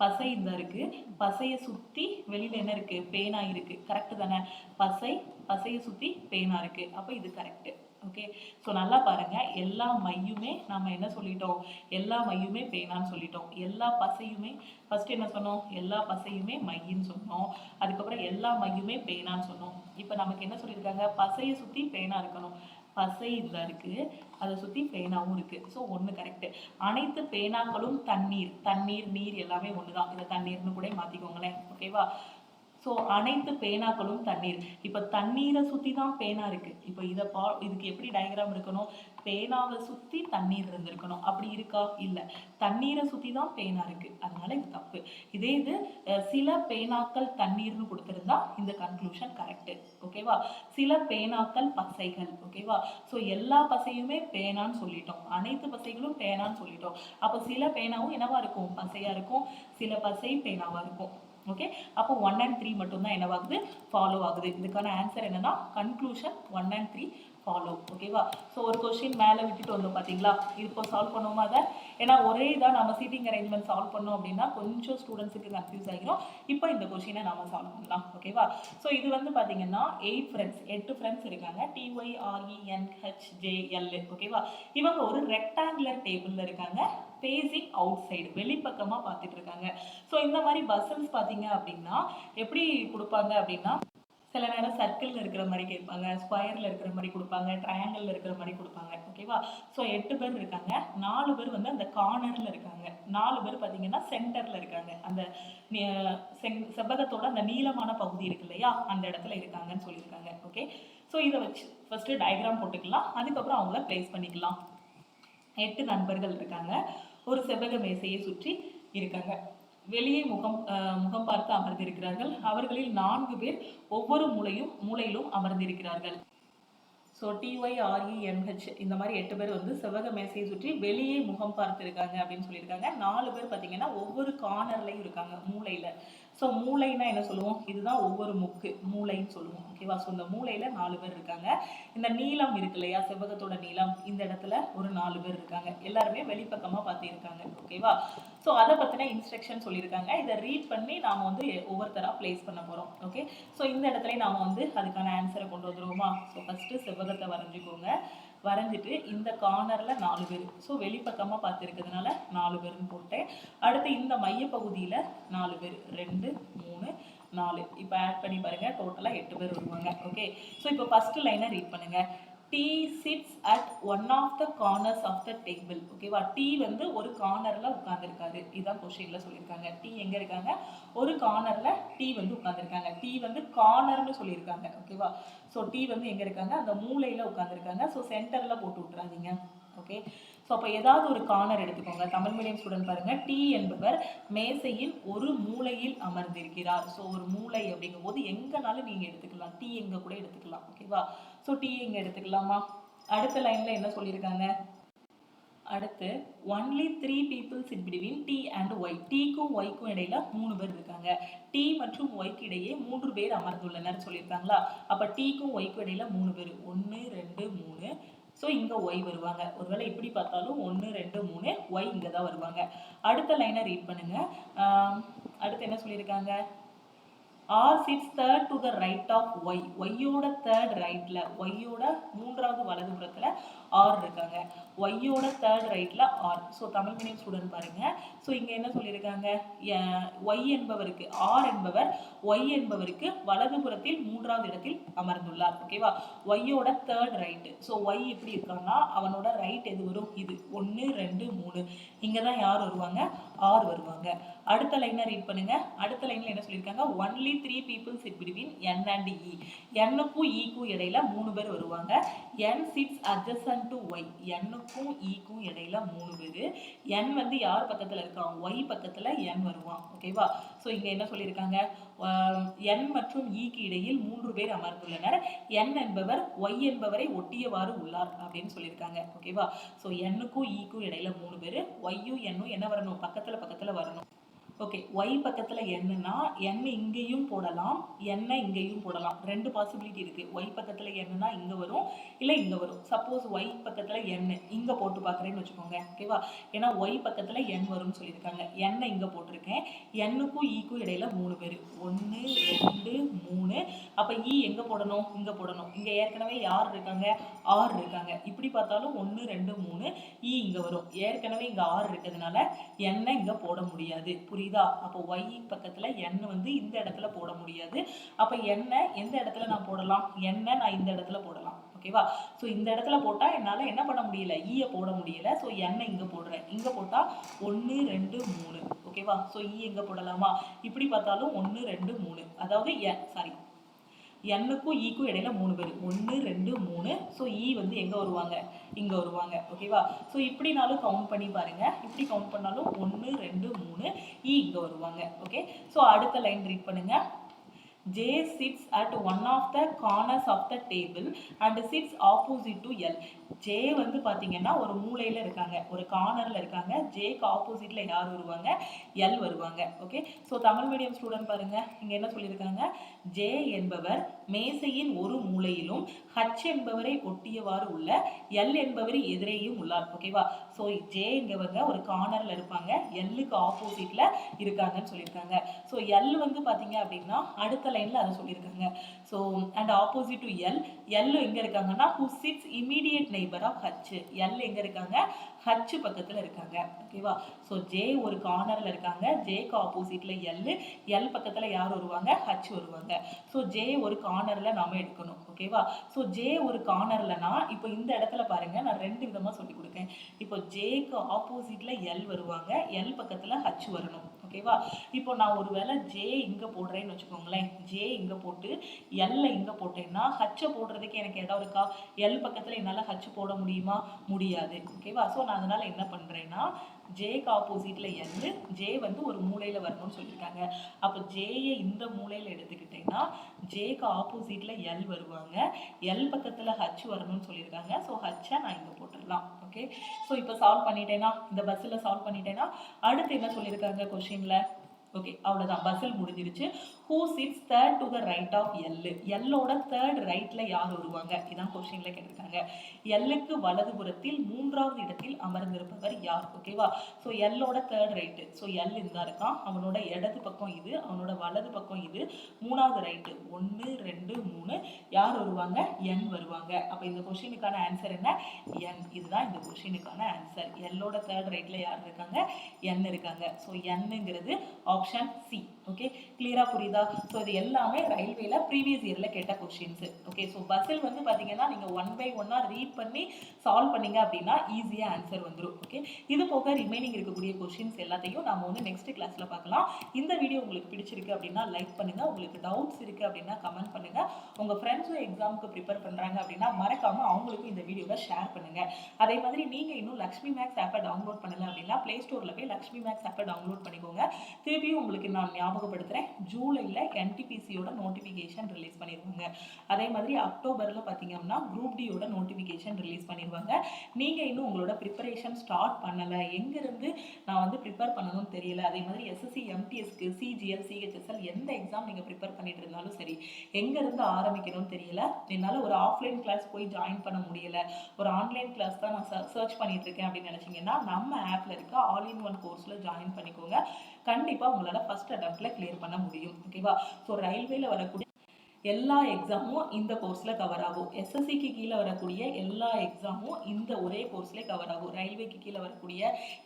A: பசை இந்த இருக்கு, பசையை சுற்றி வெளியில் என்ன இருக்கு? பேனா இருக்கு. கரெக்டு தானே? பசையை சுற்றி பேனா இருக்கு. அப்போ இது கரெக்டு. ஓகே, ஸோ நல்லா பாருங்க, எல்லா மையுமே நம்ம என்ன சொல்லிட்டோம்? எல்லா மையுமே பேனான்னு சொல்லிட்டோம். எல்லா பசையுமே ஃபர்ஸ்ட் என்ன சொன்னோம்? எல்லா பசையுமே மையின்னு சொன்னோம். அதுக்கப்புறம் எல்லா மையுமே பேனான்னு சொன்னோம். இப்போ நமக்கு என்ன சொல்லியிருக்காங்க? பசையை சுற்றி பேனா இருக்கணும். பசை இந்த இருக்கு, அதை சுற்றி பேனாவும் இருக்கு. ஸோ ஒன்று கரெக்டு. அனைத்து பேனாக்களும் தண்ணீர். தண்ணீர் நீர் எல்லாமே ஒன்று தான். இதை தண்ணீர்னு கூட மாற்றிக்கோங்களேன். ஓகேவா? ஸோ அனைத்து பேனாக்களும் தண்ணீர். இப்போ தண்ணீரை சுற்றி தான் பேனா இருக்கு. இப்போ இதுக்கு எப்படி டயக்ராம் இருக்கணும்? பேனாவை சுற்றி தண்ணீர் இருந்திருக்கணும். அப்படி இருக்கா? இல்லை, தண்ணீரை சுற்றி தான் பேனா இருக்கு. அதனால இது தப்பு. இதே இது சில பேனாக்கள் தண்ணீர்னு கொடுத்துருந்தா இந்த கன்க்ளூஷன் கரெக்டு. ஓகேவா? சில பேனாக்கள் பசைகள். ஓகேவா? ஸோ எல்லா பசையுமே பேனான்னு சொல்லிட்டோம், அனைத்து பசைகளும் பேனான்னு சொல்லிட்டோம். அப்போ சில பேனாவும் என்னவா இருக்கும்? பசையா இருக்கும். சில பசை பேனாவா இருக்கும். ஓகே, அப்போ 1 and 3 மட்டும்தான் என்னவாகுது? ஃபாலோ ஆகுது. இதுக்கான ஆன்சர் என்னன்னா கன்க்ளூஷன் 1 and 3 ஃபாலோ. ஓகேவா? ஸோ ஒரு கொஸ்டின் மேலே விட்டுட்டு வந்தோம் பார்த்தீங்களா? இப்போ சால்வ் பண்ணுவோமா அதை? ஏன்னா ஒரே இதாக நம்ம சீட்டிங் அரேஞ்ச்மெண்ட் சால்வ் பண்ணோம் அப்படின்னா கொஞ்சம் ஸ்டூடெண்ட்ஸுக்கு கன்ஃபியூஸ் ஆகிரும். இப்போ இந்த கொஸ்டினை நாம சால்வ் பண்ணலாம். ஓகேவா? ஸோ இது வந்து பார்த்தீங்கன்னா 8 ஃப்ரெண்ட்ஸ் இருக்காங்க. TYRENHJL. ஓகேவா? இவங்க ஒரு ரெக்டாங்குலர் டேபிளில் இருக்காங்க, ஃபேஸிங் அவுட் சைடு, வெளிப்பக்கமாக பார்த்துட்டு இருக்காங்க. ஸோ இந்த மாதிரி பஸ்ஸல்ஸ் பார்த்தீங்க அப்படின்னா எப்படி கொடுப்பாங்க அப்படின்னா, சில நேரம் சர்க்கிளில் இருக்கிற மாதிரி கேட்பாங்க, ஸ்கொயரில் இருக்கிற மாதிரி கொடுப்பாங்க, ட்ரையாங்கிளில் இருக்கிற மாதிரி கொடுப்பாங்க. ஓகேவா? ஸோ 8 பேர் இருக்காங்க. 4 பேர் வந்து அந்த கார்னரில் இருக்காங்க, 4 பேர் பார்த்தீங்கன்னா சென்டரில் இருக்காங்க. அந்த செவ்வகத்தோட அந்த நீளமான பகுதி இருக்கு இல்லையா, அந்த இடத்துல இருக்காங்கன்னு சொல்லியிருக்காங்க. ஓகே, ஸோ இதை வச்சு ஃபஸ்ட்டு டயக்ராம் போட்டுக்கலாம், அதுக்கப்புறம் அவங்கள பிளேஸ் பண்ணிக்கலாம். 8 நண்பர்கள் இருக்காங்க, ஒரு செவ்வக மேசையை சுற்றி இருக்காங்க. வெளியே முகம் பார்த்து அமர்ந்திருக்கிறார்கள். அவர்களில் 4 பேர் ஒவ்வொரு மூலையிலும் அமர்ந்திருக்கிறார்கள். ஸோ TYRENH இந்த மாதிரி 8 பேர் வந்து செவ்வக மேசையை சுற்றி வெளியே முகம் பார்த்து இருக்காங்க அப்படின்னு சொல்லியிருக்காங்க. 4 பேர் பார்த்தீங்கன்னா ஒவ்வொரு கார்னர்லையும் இருக்காங்க, மூலையில். ஸோ மூளைன்னா என்ன சொல்லுவோம்? இதுதான் ஒவ்வொரு முக்கு, மூளைன்னு சொல்லுவோம். ஓகேவா? ஸோ இந்த மூளையில் 4 பேர் இருக்காங்க. இந்த நீளம் இருக்கு இல்லையா, செவ்வகத்தோட நீளம், இந்த இடத்துல ஒரு 4 பேர் இருக்காங்க. எல்லாருமே வெளிப்பக்கமாக பார்த்து இருக்காங்க. ஓகேவா? ஸோ அதை பற்றின இன்ஸ்ட்ரக்ஷன் சொல்லியிருக்காங்க. இதை ரீட் பண்ணி நாம் வந்து ஒவ்வொருத்தராக பிளேஸ் பண்ண போகிறோம். ஓகே, ஸோ இந்த இடத்துல நாம் வந்து அதுக்கான ஆன்சரை கொண்டு வந்துடுவோமா? ஸோ ஃபஸ்ட்டு செவ்வகத்தை வரைஞ்சிக்கோங்க. வரைஞ்சிட்டு இந்த கார்னரில் 4 பேர், ஸோ வெளிப்பக்கமாக பார்த்துருக்கிறதுனால 4 பேர்னு போட்டேன். அடுத்து இந்த மையப்பகுதியில் 4 பேர், 2 3 4. இப்போ ஆட் பண்ணி பாருங்கள், டோட்டலாக 8 பேர் வருவாங்க. ஓகே, ஸோ இப்போ ஃபஸ்ட்டு லைனை ரீட் பண்ணுங்கள். T sits at one of the corners of the table. ஓகேவா? T வந்து ஒரு கார்னரில் உட்காந்துருக்காரு. இதுதான் கொஸ்டினில் சொல்லியிருக்காங்க. T எங்கே இருக்காங்க? ஒரு கார்னரில் T வந்து உட்காந்துருக்காங்க. T வந்து கார்னர்னு சொல்லியிருக்காங்க. ஓகேவா? ஸோ T வந்து எங்கே இருக்காங்க? அந்த மூலையில் உட்காந்துருக்காங்க. ஸோ சென்டரில் போட்டு விட்றாதீங்க. ஓகே, ஸோ அப்போ ஏதாவது ஒரு கார்னர் எடுத்துக்கோங்க. தமிழ் மீடியம் ஸ்டூடெண்ட் பாருங்க, டி என்பவர் மேசையின் ஒரு மூலையில் அமர்ந்திருக்கிறார். ஸோ ஒரு மூலை அப்படிங்கும் போது எங்கனாலும் நீங்க எடுத்துக்கலாம், டி எங்க கூட எடுத்துக்கலாம். ஓகேவா? ஸோ டி எங்க எடுத்துக்கலாமா? அடுத்த லைன்ல என்ன சொல்லியிருக்காங்க? அடுத்து only 3 people sit between T and Y. Tக்கும் Yக்கும் இடையில 3 பேர் இருக்காங்க. T மற்றும் Yக்கு இடையே 3 பேர் அமர்ந்துள்ளனர் சொல்லியிருக்காங்களா? அப்ப Tக்கும் Yக்கும் இடையில 3 பேர், 1 2 3. ஸோ இங்க Y வருவாங்க. ஒருவேளை இப்படி பார்த்தாலும் 1 2 3 Y இங்க தான் வருவாங்க. அடுத்த லைனை ரீட் பண்ணுங்க. அடுத்து என்ன சொல்லியிருக்காங்க? R sits third to the right of Y. Yயோட third rightல, Yயோட மூன்றாவது வலதுபுறத்துல R இருக்காங்க. Yயோட third rightல R. So Tamil medium student பாருங்க. ஸோ இங்க என்ன சொல்லியிருக்காங்க? Y என்பவருக்கு, R என்பவர் Y என்பவருக்கு வலதுபுறத்தில் மூன்றாவது இடத்தில் அமர்ந்துள்ளார். ஓகேவா? Yயோட third right. ஸோ Y எப்படி இருக்காங்கன்னா அவனோட ரைட் எது வரும்? இது 1 2 3. இங்க தான் யார் வருவாங்க? R வருவாங்க. அடுத்த லைனை ரீட் பண்ணுங்க. அடுத்த லைன்ல என்ன சொல்லியிருக்காங்க? Only 3 people sit between N and E. N-க்கும் E-க்கும் இடையில 3 பேர் வருவாங்க. N sits adjacent to Y. N-க்கும் E-க்கும் இடையில 3 பேர். N வந்து யார் பக்கத்துல இருக்கான்? Y பக்கத்துல N வருவான். ஓகேவா? ஸோ இங்க என்ன சொல்லியிருக்காங்க? N மற்றும் E-க்கு இடையில் 3 பேர் அமர்ந்துள்ளனர். N என்பவர் Y என்பவரை ஒட்டியவாறு உள்ளார் அப்படின்னு சொல்லியிருக்காங்க. ஓகேவா? ஸோ N-க்கும் E-க்கும் இடையில 3 பேர். Y-யும் N-ம் என்ன வரணும்? பக்கத்துல வரணும். ஓகே, Y பக்கத்துல என்னன்னா N இங்கேயும் போடலாம், N இங்கேயும் போடலாம். ரெண்டு பாசிபிலிட்டி இருக்கு. Y பக்கத்துல என்னன்னா இங்க வரும், இல்ல இங்க வரும். சப்போஸ் Y பக்கத்துல N இங்க போட்டு பாக்குறேன்னு வச்சுக்கோங்க. ஓகேவா? ஏன்னா Y பக்கத்துல N வரும்னு சொல்லியிருக்காங்க. N இங்க போட்டிருக்கேன். N-க்கும் E-க்கும் இடையில 3 பேர், 1 2 3. அப்ப E எங்க போடணும்? இங்க போடணும். இங்க ஏற்கனவே யார் இருக்காங்க? R இருக்காங்க. இப்படி பார்த்தாலும் 1 2 3. E இங்க வரும். ஏற்கனவே இங்க R இருக்கிறதுனால N இங்க போட முடியாது. புரியுதா? அப்போ Y பக்கத்துல N வந்து இந்த இடத்துல போட முடியாது. அப்ப N எந்த இடத்துல நான் போடலாம்? N நான் இந்த இடத்துல போடலாம். ஓகேவா? ஸோ இந்த இடத்துல போட்டா என்னால என்ன பண்ண முடியல? E போட முடியல. ஸோ N இங்க போடுறேன். இங்க போட்டா 1 2 3. ஓகேவா? ஸோ E எங்க போடலாமா? இப்படி பார்த்தாலும் 1 2 3. அதாவது N-க்கும் E-க்கும் இடையில 3 பேர், 1 2 3. ஸோ E வந்து எங்க வருவாங்க? இங்க வருவாங்க. ஓகேவா? ஸோ இப்படினாலும் கவுண்ட் பண்ணி பாருங்க. இப்படி கவுண்ட் பண்ணாலும் 1 2 3. E இங்க வருவாங்க. ஓகே? ஸோ அடுத்த லைன் ரீட் பண்ணுங்க. J sits at one of the corners of the table and sits opposite to L. J வந்து பாத்தீங்கன்னா ஒரு மூலையில இருக்காங்க, ஒரு கார்னர்ல இருக்காங்க. Jக்கு ஆப்போசிட்ல யார் வருவாங்க? L வருவாங்க. Okay? So Tamil medium student பாருங்க, இங்க என்ன சொல்லியிருக்காங்க? J என்பவர் மேசையின் ஒரு மூலையிலும் H என்பவரை ஒட்டியவாறு உள்ள L என்பவரை எதிரேயும் உள்ளார். ஓகேவா? ஸோ J இங்கவங்க ஒரு கார்னர்ல இருப்பாங்க, L-க்கு ஆப்போசிட்ல இருக்காங்கன்னு சொல்லியிருக்காங்க. ஸோ L வந்து பாத்தீங்க அப்படின்னா அடுத்த லைன்ல அதை சொல்லியிருக்காங்க. So and opposite to L, L எங்க இருக்காங்கன்னா who sits immediate neighbor of H. L எங்க இருக்காங்க? H பக்கத்துல இருக்காங்க. ஓகேவா? ஸோ J ஒரு கார்னர்ல இருக்காங்க, Jக்கு ஆப்போசிட்ல L பக்கத்துல யார் வருவாங்க? H வருவாங்க. ஸோ J ஒரு கார்னர்ல நாம எடுக்கணும். ஓகேவா? ஸோ J ஒரு கார்னர்லனா இப்போ இந்த இடத்துல பாருங்க, நான் ரெண்டு விதமா சொல்லி கொடுக்கேன். இப்போ Jக்கு ஆப்போசிட்ல L வருவாங்க, L பக்கத்துல H வரணும். ஓகேவா? இப்போ நான் ஒருவேளை J இங்க போடுறேன்னு வச்சுக்கோங்களேன். J இங்க போட்டு L இங்க போட்டேன்னா H போடுறதுக்கு எனக்கு இடம் இருக்கா? L பக்கத்துல என்னால H போட முடியுமா? முடியாது. ஓகேவா? ஸோ நான் அதனால என்ன பண்றேன்னா Jக்கு ஆப்போசிட்ல L, J வந்து ஒரு மூலையில வரணும்னு சொல்லியிருக்காங்க. அப்போ J-யை இந்த மூலையில எடுத்துக்கிட்டேன்னா Jக்கு ஆப்போசிட்ல L வருவாங்க, L பக்கத்துல H வரணும்னு சொல்லியிருக்காங்க. ஸோ H-ஐ நான் இங்க போட்டுடலாம். ஓகே? ஸோ இப்போ சால்வ் பண்ணிட்டேன்னா, இந்த பஸ்ஸில் சால்வ் பண்ணிட்டேன்னா அடுத்து என்ன சொல்லியிருக்காங்க கொஸ்டின்ல? ஓகே, அவ்வளோதான், பஸ்ஸில் முடிஞ்சிருச்சு. who sits third to the right of L. L-ஓட third rightல யார் வருவாங்க? இதான் கொஸ்டின்ல கேட்டிருக்காங்க. L-க்கு வலதுபுறத்தில் மூன்றாவது இடத்தில் அமர்ந்திருப்பவர் யார்? ஓகேவா? ஸோ L-ஓட third right. ஸோ L இந்த இருக்கான், அவனோட இடது பக்கம் இது, அவனோட வலது பக்கம் இது, மூணாவது ரைட்டு 1 2 3. யார் வருவாங்க? N வருவாங்க. அப்போ இந்த கொஸ்டினுக்கான ஆன்சர் என்ன? N. இதுதான் இந்த கொஸ்டினுக்கான ஆன்சர். L-ஓட third rightல யார் இருக்காங்க? N இருக்காங்க. ஸோ N-ங்கிறது ஆப்ஷன் சி. ஓகே, கிளியரா புரியுதா? ஸோ இது எல்லாமே ரயில்வேல ப்ரீவியஸ் இயர்ல கேட்ட கொஸ்டின்ஸ். ஓகே, ஸோ பஸ்ஸில் வந்து பார்த்தீங்கன்னா நீங்கள் ஒன் பை ஒன்னாக ரீட் பண்ணி சால்வ் பண்ணீங்க அப்படின்னா ஈஸியாக ஆன்சர் வந்துடும். ஓகே, இது போக ரிமைனிங் இருக்கக்கூடிய கொஸ்டின்ஸ் எல்லாத்தையும் நம்ம வந்து நெக்ஸ்ட் கிளாஸில் பார்க்கலாம். இந்த வீடியோ உங்களுக்கு பிடிச்சிருக்கு அப்படின்னா லைக் பண்ணுங்க. உங்களுக்கு டவுட்ஸ் இருக்குது அப்படின்னா கமெண்ட் பண்ணுங்க. உங்கள் ஃப்ரெண்ட்ஸும் எக்ஸாமுக்கு ப்ரிப்பேர் பண்ணுறாங்க அப்படின்னா மறக்காமல் அவங்களுக்கும் இந்த வீடியோவை ஷேர் பண்ணுங்க. அதே மாதிரி நீங்கள் இன்னும் லக்ஷ்மி மேக்ஸ் ஆப்பை டவுன்லோட் பண்ணலை அப்படின்னா ப்ளே ஸ்டோரில் போய் லக்ஷ்மி மேக்ஸ் ஆப்பை டவுன்லோட் பண்ணிக்கோங்க. திருப்பியும் உங்களுக்கு நான் ஞாபகப்படுத்துகிறேன், ஜூலையில் என்டிபிசியோட நோட்டிஃபிகேஷன் ரிலீஸ் பண்ணிடுவாங்க. அதே மாதிரி அக்டோபரில் பார்த்தீங்கன்னா குரூப் டியோட நோட்டிஃபிகேஷன் ரிலீஸ் பண்ணிடுவாங்க. நீங்கள் இன்னும் உங்களோட ப்ரிப்பரேஷன் ஸ்டார்ட் பண்ணலை, எங்கேருந்து நான் வந்து ப்ரிப்பேர் பண்ணணும்னு தெரியல, அதே மாதிரி எஸ்எஸ்சி எம்டிஎஸ்க்கு சிஜிஎல் சிஹெச்எஸ்எல் எந்த எக்ஸாம் நீங்கள் ப்ரிப்பேர் பண்ணிட்டு இருந்தாலும் சரி, எங்கேருந்து ஆரம்பிக்கணும்னு தெரியல, என்னால் ஒரு ஆஃப்லைன் கிளாஸ் போய் ஜாயின் பண்ண முடியல, ஒரு ஆன்லைன் கிளாஸ் தான் நான் சர்ச் பண்ணிட்டு இருக்கேன் அப்படின்னு நினச்சிங்கன்னா நம்ம ஆப்பில் இருக்க ஆல் இன் ஒன் கோர்ஸில் ஜாயின் பண்ணிக்கோங்க. கண்டிப்பாக உங்களால் ஃபர்ஸ்ட் அட்டெம்ப்ட்ல கிளியர் பண்ண முடியும். ஓகேவா? ஸோ ரயில்வேல வரக்கூடிய எல்லா எக்ஸாமும் இந்த கோர்ஸில் கவர் ஆகும். எஸ்எஸ்சிக்கு கீழே வரக்கூடிய எல்லா எக்ஸாமும் இந்த ஒரே கோர்ஸ்லேயே கவர் ஆகும். ரயில்வேக்கு கீழே வரக்கூடிய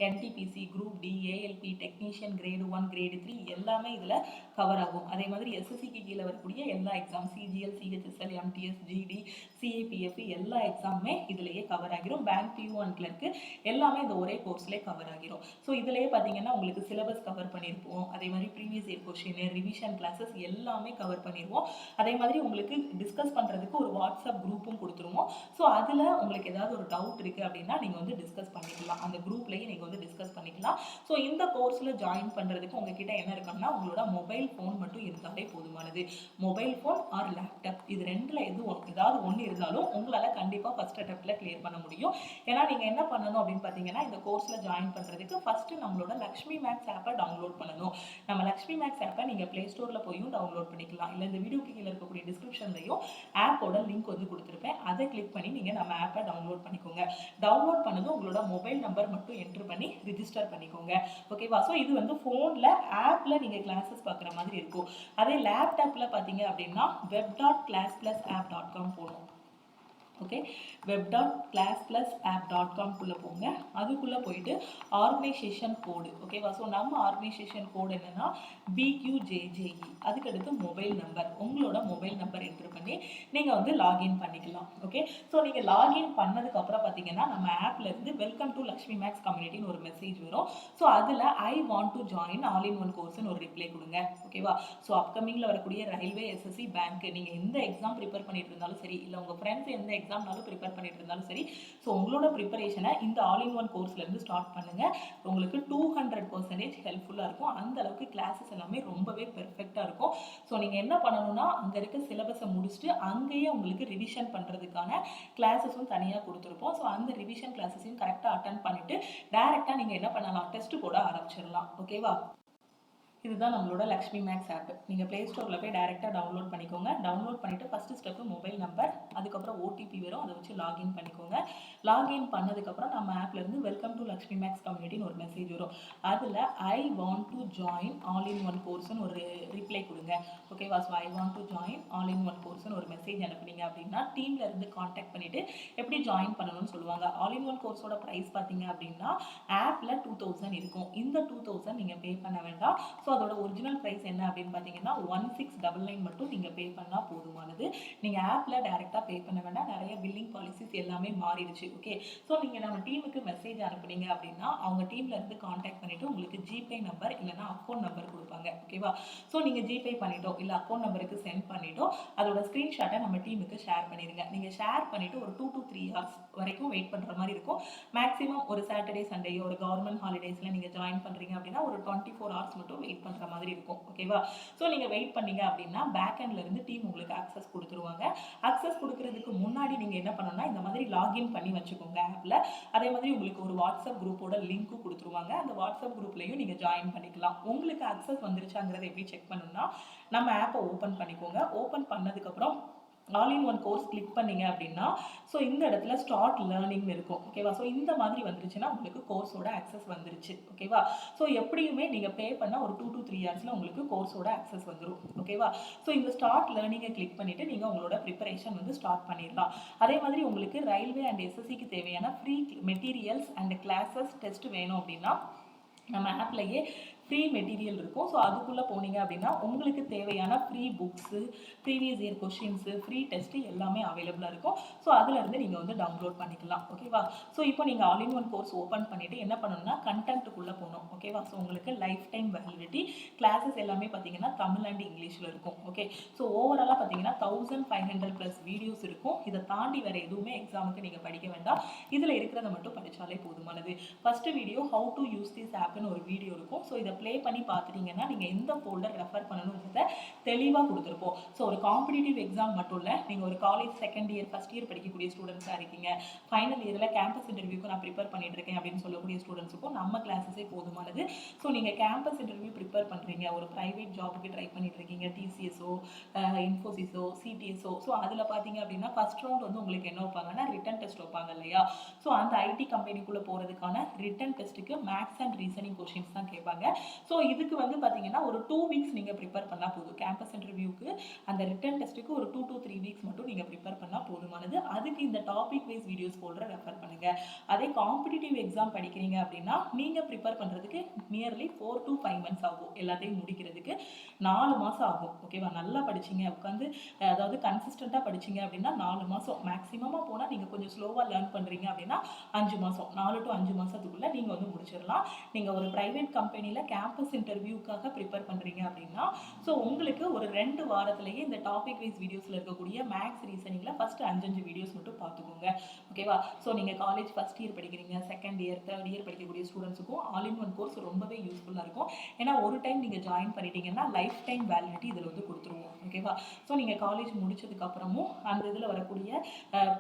A: NTPC, group D, ALP, technician grade 1, grade 3 எல்லாமே இதில் கவர் ஆகும். அதே மாதிரி எஸ்எஸ்சிக்கு கீழே வரக்கூடிய எல்லா exam CGL, CHSL, MTS, GD, CAPF எல்லா எக்ஸாமுமே இதுலேயே கவர் ஆகிரும். பேங்க், பியூ அண்ட் கிளர்க்கு எல்லாமே இந்த ஒரே கோர்ஸ்லேயே கவர் ஆகிரும். ஸோ இதுலேயே பார்த்தீங்கன்னா உங்களுக்கு சிலபஸ் கவர் பண்ணியிருப்போம். அதே மாதிரி previous year question, revision classes எல்லாமே கவர் பண்ணிடுவோம். அதே மாதிரி உங்களுக்கு டிஸ்கஸ் பண்ணுறதுக்கு ஒரு வாட்ஸ்அப் குரூப்பும் கொடுத்துருவோம். ஸோ அதில் உங்களுக்கு ஏதாவது ஒரு டவுட் இருக்குது அப்படின்னா நீங்கள் வந்து டிஸ்கஸ் பண்ணிக்கலாம். அந்த குரூப்லேயே நீங்கள் வந்து டிஸ்கஸ் பண்ணிக்கலாம். ஸோ இந்த கோர்ஸில் ஜாயின் பண்ணுறதுக்கு உங்ககிட்ட என்ன இருக்குன்னா உங்களோட மொபைல் ஃபோன் மட்டும் இருந்தாலே போதுமானது. மொபைல் ஃபோன் ஆர் லேப்டாப் இது ரெண்டில் ஏதாவது ஒன்று இருந்தாலும் உங்களால் கண்டிப்பாக ஃபர்ஸ்ட் அட்டெம்ப்ட்ல கிளியர் பண்ண முடியும். ஏன்னா நீங்கள் என்ன பண்ணணும் அப்படின்னு பார்த்தீங்கன்னா இந்த கோர்ஸில் ஜாயின் பண்ணுறதுக்கு ஃபஸ்ட்டு நம்மளோட லக்ஷ்மி மேக்ஸ் ஆப்பை டவுன்லோட் பண்ணணும். நம்ம லக்ஷ்மி மேக்ஸ் ஆப்பை நீங்கள் ப்ளே ஸ்டோரில் போயும் டவுன்லோட் பண்ணிக்கலாம். இல்லை இந்த வீடியோக்கு கீழே இருக்கக்கூடிய டிஸ்கிரிப்ஷன்லையும் ஆப்போட லிங்க் வந்து கொடுத்துருப்பேன். அதை கிளிக் பண்ணி நீங்கள் நம்ம ஆப்பை டவுன்லோட் பண்ணிக்கோங்க. டவுன்லோட் பண்ணதும் உங்களோட மொபைல் நம்பர் மட்டும் என்ட்ரு பண்ணி ரிஜிஸ்டர் பண்ணிக்கோங்க. ஓகேவா? ஸோ இது வந்து ஃபோனில் ஆப்பில் நீங்கள் கிளாஸஸ் பார்க்குற மாதிரி இருக்கும். அதே லேப்டாப்பில் பார்த்தீங்க அப்படின்னா web.class+app.com போகணும். ஓகே, web.class+app.com குள்ளே போங்க. அதுக்குள்ளே போயிட்டு ஆர்கனைசேஷன் கோடு. ஓகேவா? ஸோ நம்ம ஆர்கனைசேஷன் கோடு என்னென்னா BQJJE. அதுக்கடுத்து மொபைல் நம்பர், உங்களோட மொபைல் நம்பர் என்ட்ரு பண்ணி நீங்கள் வந்து லாகின் பண்ணிக்கலாம். ஓகே, ஸோ நீங்கள் லாகின் பண்ணதுக்கப்புறம் பார்த்தீங்கன்னா நம்ம ஆப்லேருந்து வெல்கம் டு லக்ஷ்மி மேக்ஸ் கம்யூனிட்டின்னு ஒரு மெசேஜ் வரும். ஸோ அதில் I want to join all in one கோர்ஸ்னு ஒரு ரிப்ளை கொடுங்க. ஓகேவா? ஸோ அப்கமிங்கில் வரக்கூடிய ரயில்வே, எஸ்எஸ்சி, பேங்க் நீங்கள் எந்த எக்ஸாம் ப்ரிப்பேர் பண்ணிட்டு இருந்தாலும் சரி, இல்லை உங்கள் ஃப்ரெண்ட்ஸ் எந்த எக்ஸாம்னாலும் ப்ரிப்பேர் பண்ணிட்டு இருந்தாலும் சரி, ஸோ உங்களோட ப்ரிப்பரேஷனை இந்த ஆல் இன் ஒன் கோர்ஸ்லேருந்து ஸ்டார்ட் பண்ணுங்க. உங்களுக்கு 200% ஹெல்ப்ஃபுல்லாக இருக்கும். அந்த அளவுக்கு கிளாஸஸ் எல்லாமே ரொம்பவே பெர்ஃபெக்டாக இருக்கும். ஸோ நீங்கள் என்ன பண்ணணும்னா அங்கே இருக்க சிலபஸை முடிச்சுட்டு அங்கேயே உங்களுக்கு ரிவிஷன் பண்ணுறதுக்கான கிளாஸஸும் தனியாக கொடுத்துருப்போம். ஸோ அந்த ரிவிஷன் கிளாஸஸையும் கரெக்டாக அட்டன் பண்ணிட்டு டேரெக்டாக நீங்கள் என்ன பண்ணலாம், டெஸ்ட் போட ஆரம்பிச்சிடலாம். ஓகேவா? இதுதான் நம்மளோட லக்ஷ்மி மேக்ஸ் ஆப். நீங்கள் ப்ளே ஸ்டோரில் போய் டேரெக்டாக டவுன்லோட் பண்ணிக்கோங்க. டவுன்லோட் பண்ணிவிட்டு ஃபஸ்ட்டு ஸ்டெப்பு மொபைல் நம்பர், அதுக்கப்புறம் ஓடிபி வரும், அதை வச்சு லாகின் பண்ணிக்கோங்க. லாகின் பண்ணதுக்கப்புறம் நம்ம ஆப்லேருந்து வெல்கம் டு லக்ஷ்மி மேக்ஸ் கம்யூனிட்டின்னு ஒரு மெசேஜ் வரும். அதில் I want to join all in one கோர்ஸ்னு ஒரு ரிப்ளை கொடுங்க. ஓகேவா? So I want to join all in one கோர்ஸ்னு ஒரு மெசேஜ் அனுப்புனீங்க அப்படின்னா டீமில் இருந்து காண்டாக்ட் பண்ணிவிட்டு எப்படி ஜாயின் பண்ணணும்னு சொல்லுவாங்க. ஆல் இன் ஒன் கோர்ஸோட ப்ரைஸ் பார்த்தீங்க அப்படின்னா ஆப்பில் 2000 இருக்கும். இந்த 2000 நீங்கள் பே பண்ண வேண்டாம். ஸோ அதோட ஒரிஜினல் ப்ரைஸ் என்ன அப்படின்னு பார்த்தீங்கன்னா 1699 மட்டும் நீங்கள் பே பண்ணால் போதுமானது. நீங்கள் ஆப்பில் டேரெக்டாக பே பண்ண வேண்டாம். நிறைய பில்லிங் பாலிசிஸ் எல்லாமே மாறிடுச்சு. ஓகே, ஸோ நீங்கள் நம்ம டீமுக்கு மெசேஜ் அனுப்புனீங்க அப்படின்னா அவங்க டீமில் இருந்து காண்டாக்ட் பண்ணிவிட்டு உங்களுக்கு ஜிபே நம்பர் இல்லைனா அக்கௌண்ட் நம்பர் கொடுப்பாங்க. ஓகேவா? ஸோ நீங்கள் ஜிபே பண்ணிட்டோம் இல்லை அக்கௌண்ட் நம்பருக்கு சென்ட் பண்ணிட்டோம், அதோட ஸ்க்ரீன்ஷாட்டை நம்ம டீமுக்கு ஷேர் பண்ணிடுங்க. நீங்கள் ஷேர் பண்ணிவிட்டு ஒரு 2 to 3 hours வரைக்கும் வெயிட் பண்ணுற மாதிரி இருக்கும். மேக்ஸிமம் ஒரு சாட்டர்டே சண்டேயோ ஒரு கவர்மெண்ட் ஹாலிடேஸில் நீங்கள் ஜாயின் பண்ணுறீங்க அப்படின்னா ஒரு 24 hours மட்டும் வெயிட் பண்ணுற மாதிரி இருக்கும். ஓகேவா? ஸோ நீங்கள் வெயிட் பண்ணீங்க அப்படின்னா பேக் எண்ட்ல இருந்து டீம் உங்களுக்கு ஆக்சஸ் கொடுத்துருவாங்க. ஆக்சஸ் கொடுக்கறதுக்கு முன்னாடி நீங்கள் என்ன பண்ணணும்னா இந்த மாதிரி லாகின் பண்ணி வச்சுக்கோங்க ஆப்பில். அதே மாதிரி உங்களுக்கு ஒரு வாட்ஸ்அப் குரூப்போட லிங்க்கும் கொடுத்துருவாங்க. அந்த வாட்ஸ்அப் குரூப்லையும் நீங்கள் ஜாயின் பண்ணிக்கலாம். உங்களுக்கு ஆக்சஸ் வந்துருச்சாங்கிறத எப்படி செக் பண்ணணும்னா நம்ம ஆப்பை ஓப்பன் பண்ணிக்கோங்க. ஓப்பன் பண்ணதுக்கப்புறம் all in one course click பண்ணீங்க அப்படின்னா ஸோ இந்த இடத்துல ஸ்டார்ட் லேர்னிங்னு இருக்கும். ஓகேவா? ஸோ இந்த மாதிரி வந்துருச்சுன்னா உங்களுக்கு கோர்ஸோட ஆக்சஸ் வந்துருச்சு. ஓகேவா? ஸோ எப்படியுமே நீங்கள் பே பண்ணால் ஒரு 2 to 3 hours உங்களுக்கு கோர்ஸோட ஆக்சஸ் வந்துடும். ஓகேவா? ஸோ இந்த ஸ்டார்ட் லேர்னிங்கை கிளிக் பண்ணிவிட்டு நீங்கள் உங்களோட ப்ரிப்பரேஷன் வந்து ஸ்டார்ட் பண்ணிடலாம். அதே மாதிரி உங்களுக்கு ரயில்வே அண்ட் எஸ்எஸ்சிக்கு தேவையான free materials and classes test வேணும் அப்படின்னா நம்ம ஆப்லேயே ஃப்ரீ மெட்டீரியல் இருக்கும். ஸோ அதுக்குள்ளே போனீங்க அப்படின்னா உங்களுக்கு தேவையான free books, previous year questions, free test எல்லாமே அவைலபிளாக இருக்கும். ஸோ அதுலேருந்து நீங்கள் வந்து டவுன்லோட் பண்ணிக்கலாம். ஓகேவா? ஸோ இப்போ நீங்கள் all in one course open பண்ணிவிட்டு என்ன பண்ணணும்னா கண்டென்ட்டுக்குள்ளே போகணும். ஓகேவா? ஸோ உங்களுக்கு லைஃப் டைம் வேலிடிட்டி கிளாஸஸ் எல்லாமே பார்த்தீங்கன்னா தமிழ் அண்ட் இங்கிலீஷில் இருக்கும். ஓகே, ஸோ ஓவராலாக பார்த்தீங்கன்னா 1500+ வீடியோஸ் இருக்கும். இதை தாண்டி வேறு எதுவுமே எக்ஸாமுக்கு நீங்கள் படிக்க வேண்டாம். இதில் இருக்கிறத மட்டும் படித்தாலே போதுமானது. First video how to use this ஆப்னு ஒரு வீடியோ இருக்கும். ஸோ இதை ப்ளே பண்ணி பார்த்துட்டீங்கன்னா நீங்கள் எந்த ஃபோல்டர் ரெஃபர் பண்ணணுன்றதை தெளிவாக கொடுத்துருப்போம். ஸோ ஒரு காம்படிட்டிவ் எக்ஸாம் மட்டும் இல்லை, நீங்கள் ஒரு college second year first year படிக்கக்கூடிய ஸ்டூடெண்ட்ஸாக இருக்கீங்க, ஃபைனல் இயரில் கேம்பஸ் இன்டர்வியூக்கு நான் ப்ரிப்பேர் பண்ணிட்டு இருக்கேன் அப்படின்னு சொல்லக்கூடிய ஸ்டூடெண்ட்ஸுக்கும் நம்ம கிளாஸஸே போதுமானது. ஸோ நீங்கள் கேம்பஸ் இன்டர்வியூ ப்ரிப்பேர் பண்ணுறீங்க, ஒரு ப்ரைவேட் ஜாபுக்கு ட்ரை பண்ணிட்டு இருக்கீங்க, டிசிஎஸோ இன்ஃபோசிஸோ சிடிஎஸோ, ஸோ அதில் பார்த்தீங்க அப்படின்னா ஃபர்ஸ்ட் ரவுண்ட் வந்து உங்களுக்கு என்ன வைப்பாங்கன்னா ரிட்டன் டெஸ்ட் வைப்பாங்க இல்லையா? ஸோ அந்த ஐடி கம்பெனிக்குள்ளே போகிறதுக்கான ரிட்டன் டெஸ்ட்டுக்கு மேக்ஸ் அண்ட் ரீசனிங் கொஷின்ஸ் தான் கேட்பாங்க. ஸோ இதுக்கு வந்து பார்த்தீங்கன்னா ஒரு 2 வீக்ஸ் நீங்கள் ப்ரிப்பேர் பண்ணால் போதும். கேம்பஸ் இன்டர்வியூக்கு அந்த ரிட்டன் டெஸ்ட்டுக்கு ஒரு 2 to 3 வீக்ஸ் மட்டும் நீங்கள் ப்ரிப்பேர் பண்ணால் போதுமானது. அதுக்கு இந்த டாபிக் வைஸ் வீடியோஸ் ஃபோல்டரை ரெஃபர் பண்ணுங்கள். அதே காம்படிட்டிவ் எக்ஸாம் படிக்கிறீங்க அப்படின்னா நீங்கள் ப்ரிப்பேர் பண்ணுறதுக்கு நியர்லி 4 to 5 months ஆகும். எல்லாத்தையும் முடிக்கிறதுக்கு 4 மாதம் ஆகும். ஓகேவா? நல்லா படிச்சிங்க, உட்காந்து அதாவது கன்சிஸ்டண்ட்டாக படிச்சிங்க அப்படின்னா 4 மாதம் மேக்ஸிமமாக போனால், நீங்கள் கொஞ்சம் ஸ்லோவாக லேர்ன் பண்ணுறீங்க அப்படின்னா 5 மாதம், 4 to 5 மாதத்துக்குள்ளே நீங்கள் வந்து முடிச்சிடலாம். நீங்கள் ஒரு ப்ரைவேட் கம்பெனியில் கேம்பஸ் இன்டர்வியூக்காக ப்ரிப்பேர் பண்ணுறீங்க அப்படின்னா ஸோ உங்களுக்கு ஒரு 2 வாரத்திலேயே இந்த டாபிக் வைஸ் வீடியோஸில் இருக்கக்கூடிய மேக்ஸ் ரீசனிங்கில் ஃபஸ்ட்டு 5 வீடியோஸ் மட்டும் பார்த்துக்கோங்க. ஓகேவா? ஸோ நீங்கள் காலேஜ் ஃபஸ்ட் இயர் படிக்கிறீங்க, செகண்ட் இயர், தேர்ட் இயர் படிக்கக்கூடிய ஸ்டூடெண்ட்ஸுக்கும் ஆல் இன் ஒன் கோர்ஸ் ரொம்பவே யூஸ்ஃபுல்லாக இருக்கும். ஏன்னா ஒரு டைம் நீங்கள் ஜாயின் பண்ணிட்டீங்கன்னா லைஃப் டைம் வேலிடிட்டி இதில் வந்து கொடுத்துருவோம். ஓகேவா? ஸோ நீங்கள் காலேஜ் முடிச்சதுக்கப்புறமும் அந்த இதில் வரக்கூடிய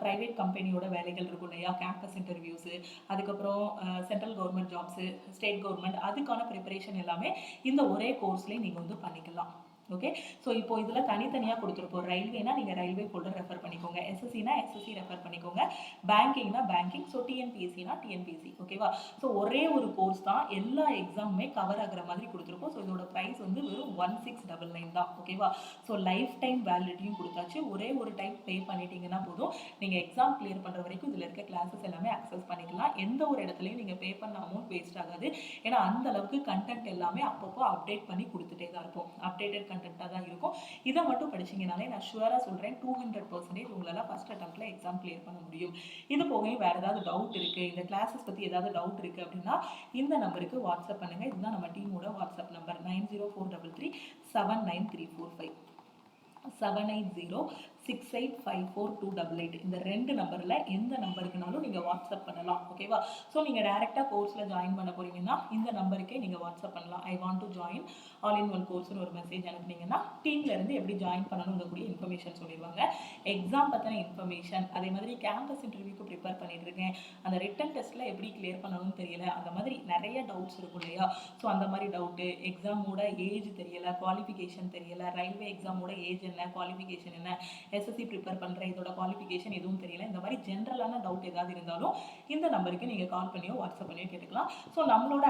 A: ப்ரைவேட் கம்பெனியோட வேலைகள் இருக்கும் இல்லையா, கேம்பஸ் இன்டர்வியூஸு, அதுக்கப்புறம் central government jobs, state government, அதுக்கான ப்ரிப்பரேஷன் எல்லாமே இந்த ஒரே கோர்ஸ்லேயே நீங்கள் வந்து பண்ணிக்கலாம். ஓகே, ஸோ இப்போ இதில் தனித்தனியாக கொடுத்துருப்போம். ரயில்வேனா நீங்கள் ரயில்வே ஃபோல்டர் ரெஃபர் பண்ணிக்கோங்க, எஸ்எஸ்சினா எஸ்எஸ்சி ரெஃபர் பண்ணிக்கோங்க, பேங்கிங்னா பேங்கிங், ஸோ டிஎன்பிஎஸ்சினா டிஎன்பிஎஸ்சி. ஓகேவா? ஸோ ஒரே ஒரு கோர்ஸ் தான் எல்லா எக்ஸாமுமே கவர் ஆகிற மாதிரி கொடுத்துருப்போம். ஸோ இதோட ப்ரைஸ் வந்து வெறும் 1699 தான். ஓகேவா? ஸோ லைஃப் டைம் வேலிடிட்டியும் கொடுத்தாச்சு. ஒரே ஒரு டைம் பே பண்ணிட்டீங்கன்னா போதும், நீங்கள் எக்ஸாம் கிளியர் பண்ணுற வரைக்கும் இதில் இருக்க கிளாஸஸ் எல்லாமே அக்சஸ் பண்ணிக்கலாம். எந்த ஒரு இடத்துலையும் நீங்கள் பே பண்ண அமௌண்ட் வேஸ்ட் ஆகாது. ஏன்னா அந்த அளவுக்கு கண்டென்ட் எல்லாமே அப்பப்போ அப்டேட் பண்ணி கொடுத்துட்டே தான் இருப்போம். அப்டேட்டட் கண்டென்ட்டாக தான் இருக்கும். இதை மட்டும் படிச்சிங்கனாலே நான் ஷுவராக சொல்கிறேன் 200% உங்களால் ஃபஸ்ட் அட்டம்ப்டில் எக்ஸாம் கிளியர் பண்ண முடியும். இது போக வேறு ஏதாவது டவுட் இருக்குது, இந்த கிளாஸஸ் பற்றி ஏதாவது டவுட் இருக்குது அப்படின்னா இந்த நம்பருக்கு வாட்ஸ்அப் பண்ணுங்கள். இதுதான் நம்ம டீமோட வாட்ஸ்அப் நம்பர் 9043379345 780685428. இந்த 2 நம்பரில் எந்த நம்பருக்குனாலும் நீங்கள் வாட்ஸ்அப் பண்ணலாம். ஓகேவா? ஸோ நீங்கள் டேரெக்டாக கோர்ஸில் ஜாயின் பண்ண போகிறீங்கன்னா இந்த நம்பருக்கே நீங்கள் வாட்ஸ்அப் பண்ணலாம். I want to join all in one கோர்ஸ்னு ஒரு மெசேஜ் அனுப்புனீங்கன்னா டீம்லேருந்து எப்படி ஜாயின் பண்ணணுங்கக்கூடிய இன்ஃபர்மேஷன் சொல்லிடுவாங்க. எக்ஸாம் பற்றின இன்ஃபர்மேஷன், அதே மாதிரி கேம்பஸ் இன்டர்வியூக்கு ப்ரிப்பேர் பண்ணிட்டு இருக்கேன், அந்த ரிட்டன் டெஸ்ட்டில் எப்படி கிளியர் பண்ணணும்னு தெரியல, அந்த மாதிரி நிறைய டவுட்ஸ் இருக்கும் இல்லையா? ஸோ அந்த மாதிரி டவுட்டு, எக்ஸாமோட ஏஜ் தெரியலை, குவாலிஃபிகேஷன் தெரியலை, ரயில்வே எக்ஸாமோட ஏஜ் என்ன, குவாலிஃபிகேஷன் என்ன, எஸ்எஸ்சி ப்ரிப்பேர் பண்ணுறேன் இதோட குவாலிஃபிகேஷன் எதுவும் தெரியல, இந்த மாதிரி ஜென்ரலான டவுட் ஏதாவது இருந்தாலும் இந்த நம்பருக்கு நீங்கள் கால் பண்ணியோ வாட்ஸ்அப் பண்ணியோ கேட்டுக்கலாம். ஸோ நம்மளோட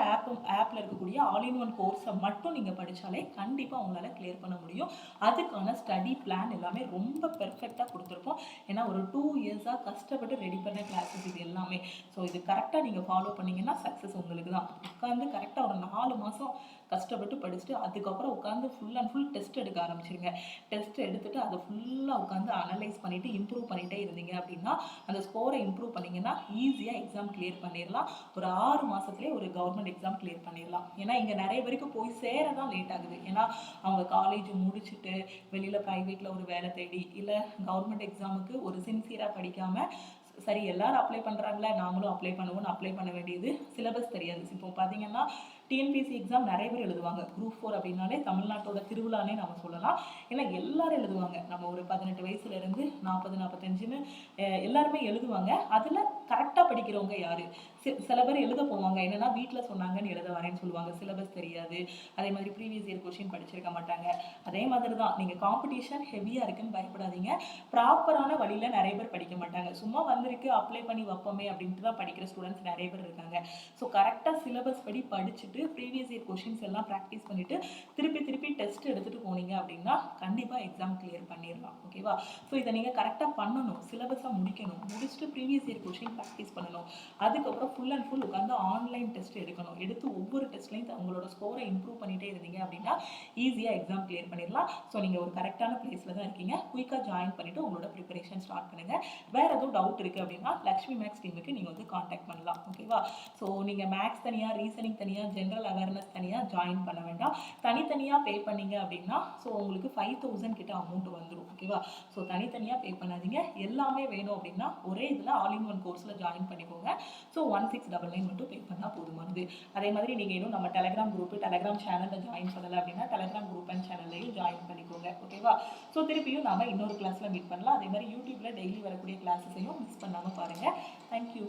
A: ஆப்பில் இருக்கக்கூடிய ஆல் இன் ஒன் கோர்ஸை மட்டும் நீங்கள் படித்தாலே கண்டிப்பாக உங்களால் கிளியர் பண்ண முடியும். அதுக்கான ஸ்டடி பிளான் எல்லாமே ரொம்ப பெர்ஃபெக்டாக கொடுத்துருப்போம். ஏன்னா ஒரு 2 இயர்ஸாக கஷ்டப்பட்டு ரெடி பண்ண கிளாஸஸ் இது எல்லாமே. ஸோ இது கரெக்டாக நீங்கள் ஃபாலோ பண்ணிங்கன்னா சக்ஸஸ் உங்களுக்கு தான். உட்காந்து கரெக்டாக ஒரு 4 மாதம் கஷ்டப்பட்டு படிச்சுட்டு அதுக்கப்புறம் உட்காந்து ஃபுல் அண்ட் ஃபுல் டெஸ்ட் எடுக்க ஆரம்பிச்சிருங்க. டெஸ்ட் எடுத்துகிட்டு அதை ஃபுல்லாக உட்காந்து அனலைஸ் பண்ணிவிட்டு இம்ப்ரூவ் பண்ணிகிட்டே இருந்தீங்க அப்படின்னா அந்த ஸ்கோரை இம்ப்ரூவ் பண்ணிங்கன்னா ஈஸியாக எக்ஸாம் கிளியர் பண்ணிடலாம். ஒரு 6 மாதத்துலேயே ஒரு கவர்மெண்ட் எக்ஸாம் கிளியர் பண்ணிடலாம். ஏன்னா இங்கே நிறைய பேருக்கு போய் சேர தான் லேட் ஆகுது. ஏன்னா அவங்க காலேஜ் முடிச்சுட்டு வெளியில் ப்ரைவேட்டில் ஒரு வேலை தேடி இல்லை கவர்மெண்ட் எக்ஸாமுக்கு ஒரு சின்சியராக படிக்காமல் சரி எல்லாரும் அப்ளை பண்ணுறாங்களே நாமளும் அப்ளை பண்ணுவோம்னு அப்ளை பண்ண வேண்டியது, சிலபஸ் தெரியாது. இப்போ பார்த்தீங்கன்னா டிஎன்பிஎஸ்சி எக்ஸாம் நிறைய பேர் எழுதுவாங்க. குரூப் 4 அப்படின்னாலே தமிழ்நாட்டோட திருவிழானே நம்ம சொல்லலாம். ஏன்னா எல்லாரும் எழுதுவாங்க. நம்ம ஒரு 18 வயசுலேருந்து 40-45ன்னு எல்லாருமே எழுதுவாங்க. அதில் கரெக்டாக படிக்கிறவங்க யார்? சில பேர் எழுத போவாங்க, என்னென்னா வீட்டில் சொன்னாங்கன்னு எழுத வரேன்னு சொல்லுவாங்க, சிலபஸ் தெரியாது, அதே மாதிரி ப்ரீவியஸ் இயர் கொஷின் படிச்சிருக்க மாட்டாங்க. அதே மாதிரி தான் நீங்கள் காம்படிஷன் ஹெவியாக இருக்குன்னு பயப்படாதீங்க. ப்ராப்பரான வழியில் நிறைய பேர் படிக்க மாட்டாங்க. சும்மா வந்திருக்கு அப்ளை பண்ணி வைப்போமே அப்படின்ட்டு தான் படிக்கிற ஸ்டூடெண்ட்ஸ் நிறைய பேர் இருக்காங்க. ஸோ கரெக்டாக சிலபஸ் படி படிச்சுட்டு ப்ரீவியஸ் இயர் கொஷின்ஸ் எல்லாம் ப்ராக்டிஸ் பண்ணிவிட்டு திருப்பி டெஸ்ட் எடுத்துகிட்டு போனீங்க அப்படின்னா கண்டிப்பாக எக்ஸாம் கிளியர் பண்ணிடலாம். ஓகேவா? ஸோ இதை நீங்கள் கரெக்டாக பண்ணணும். சிலபஸாக முடிக்கணும், முடிச்சுட்டு ப்ரீவியஸ் இயர் கொஷின் ப்ராக்டிஸ் பண்ணணும். அதுக்கப்புறம் ஃபுல் அண்ட் ஃபுல் உட்காந்து ஆன்லைன் டெஸ்ட் எடுக்கணும். எடுத்து ஒவ்வொரு டெஸ்ட்லையும் உங்களோட ஸ்கோரை இம்ப்ரூவ் பண்ணிகிட்டே இருந்தீங்க அப்படின்னா ஈஸியாக எக்ஸாம் கிளியர் பண்ணிடலாம். ஸோ நீங்கள் ஒரு கரெக்டான பிளேஸில் தான் இருக்கீங்க. குயிக்காக ஜாயின் பண்ணிவிட்டு உங்களோட ப்ரிப்பரேஷன் ஸ்டார்ட் பண்ணுங்கள். வேறு எதுவும் டவுட் இருக்குது அப்படின்னா லக்ஷ்மி மேக்ஸ் டீமுக்கு நீங்கள் வந்து காண்டாக்ட் பண்ணலாம். ஓகேவா? ஸோ நீங்கள் மேக்ஸ் தனியாக, ரீசனிங் தனியாக, ஜென்ரல் அவேர்னஸ் தனியாக ஜாயின் பண்ண வேண்டாம். தனித்தனியாக பே பண்ணீங்க அப்படின்னா ஸோ உங்களுக்கு 5000 கிட்ட அமௌண்ட் வந்துடும். ஓகேவா? ஸோ தனித்தனியாக பே பண்ணாதீங்க. எல்லாமே வேணும் அப்படின்னா ஒரே இதில் ஆல் இன் ஒன் கோர்ஸில் ஜாயின் பண்ணிக்கோங்க. ஸோ 1699 மட்டும் பே பண்ணால் போதுமானது. அதே மாதிரி நீங்கள் இன்னும் நம்ம டெலகிராம் குரூப், டெலகிராம் சேனலில் ஜாயின் பண்ணலை அப்படின்னா டெலகிராம் குரூப் அண்ட் சேனல்லையும் ஜாயின் பண்ணிக்கோங்க. ஓகேவா? ஸோ திருப்பியும் நாம இன்னொரு கிளாஸில் மீட் பண்ணலாம். அதே மாதிரி யூடியூப்பில் டெய்லி வரக்கூடிய கிளாஸஸையும் மிஸ் பண்ணாமல் பாருங்கள். தேங்க்யூ.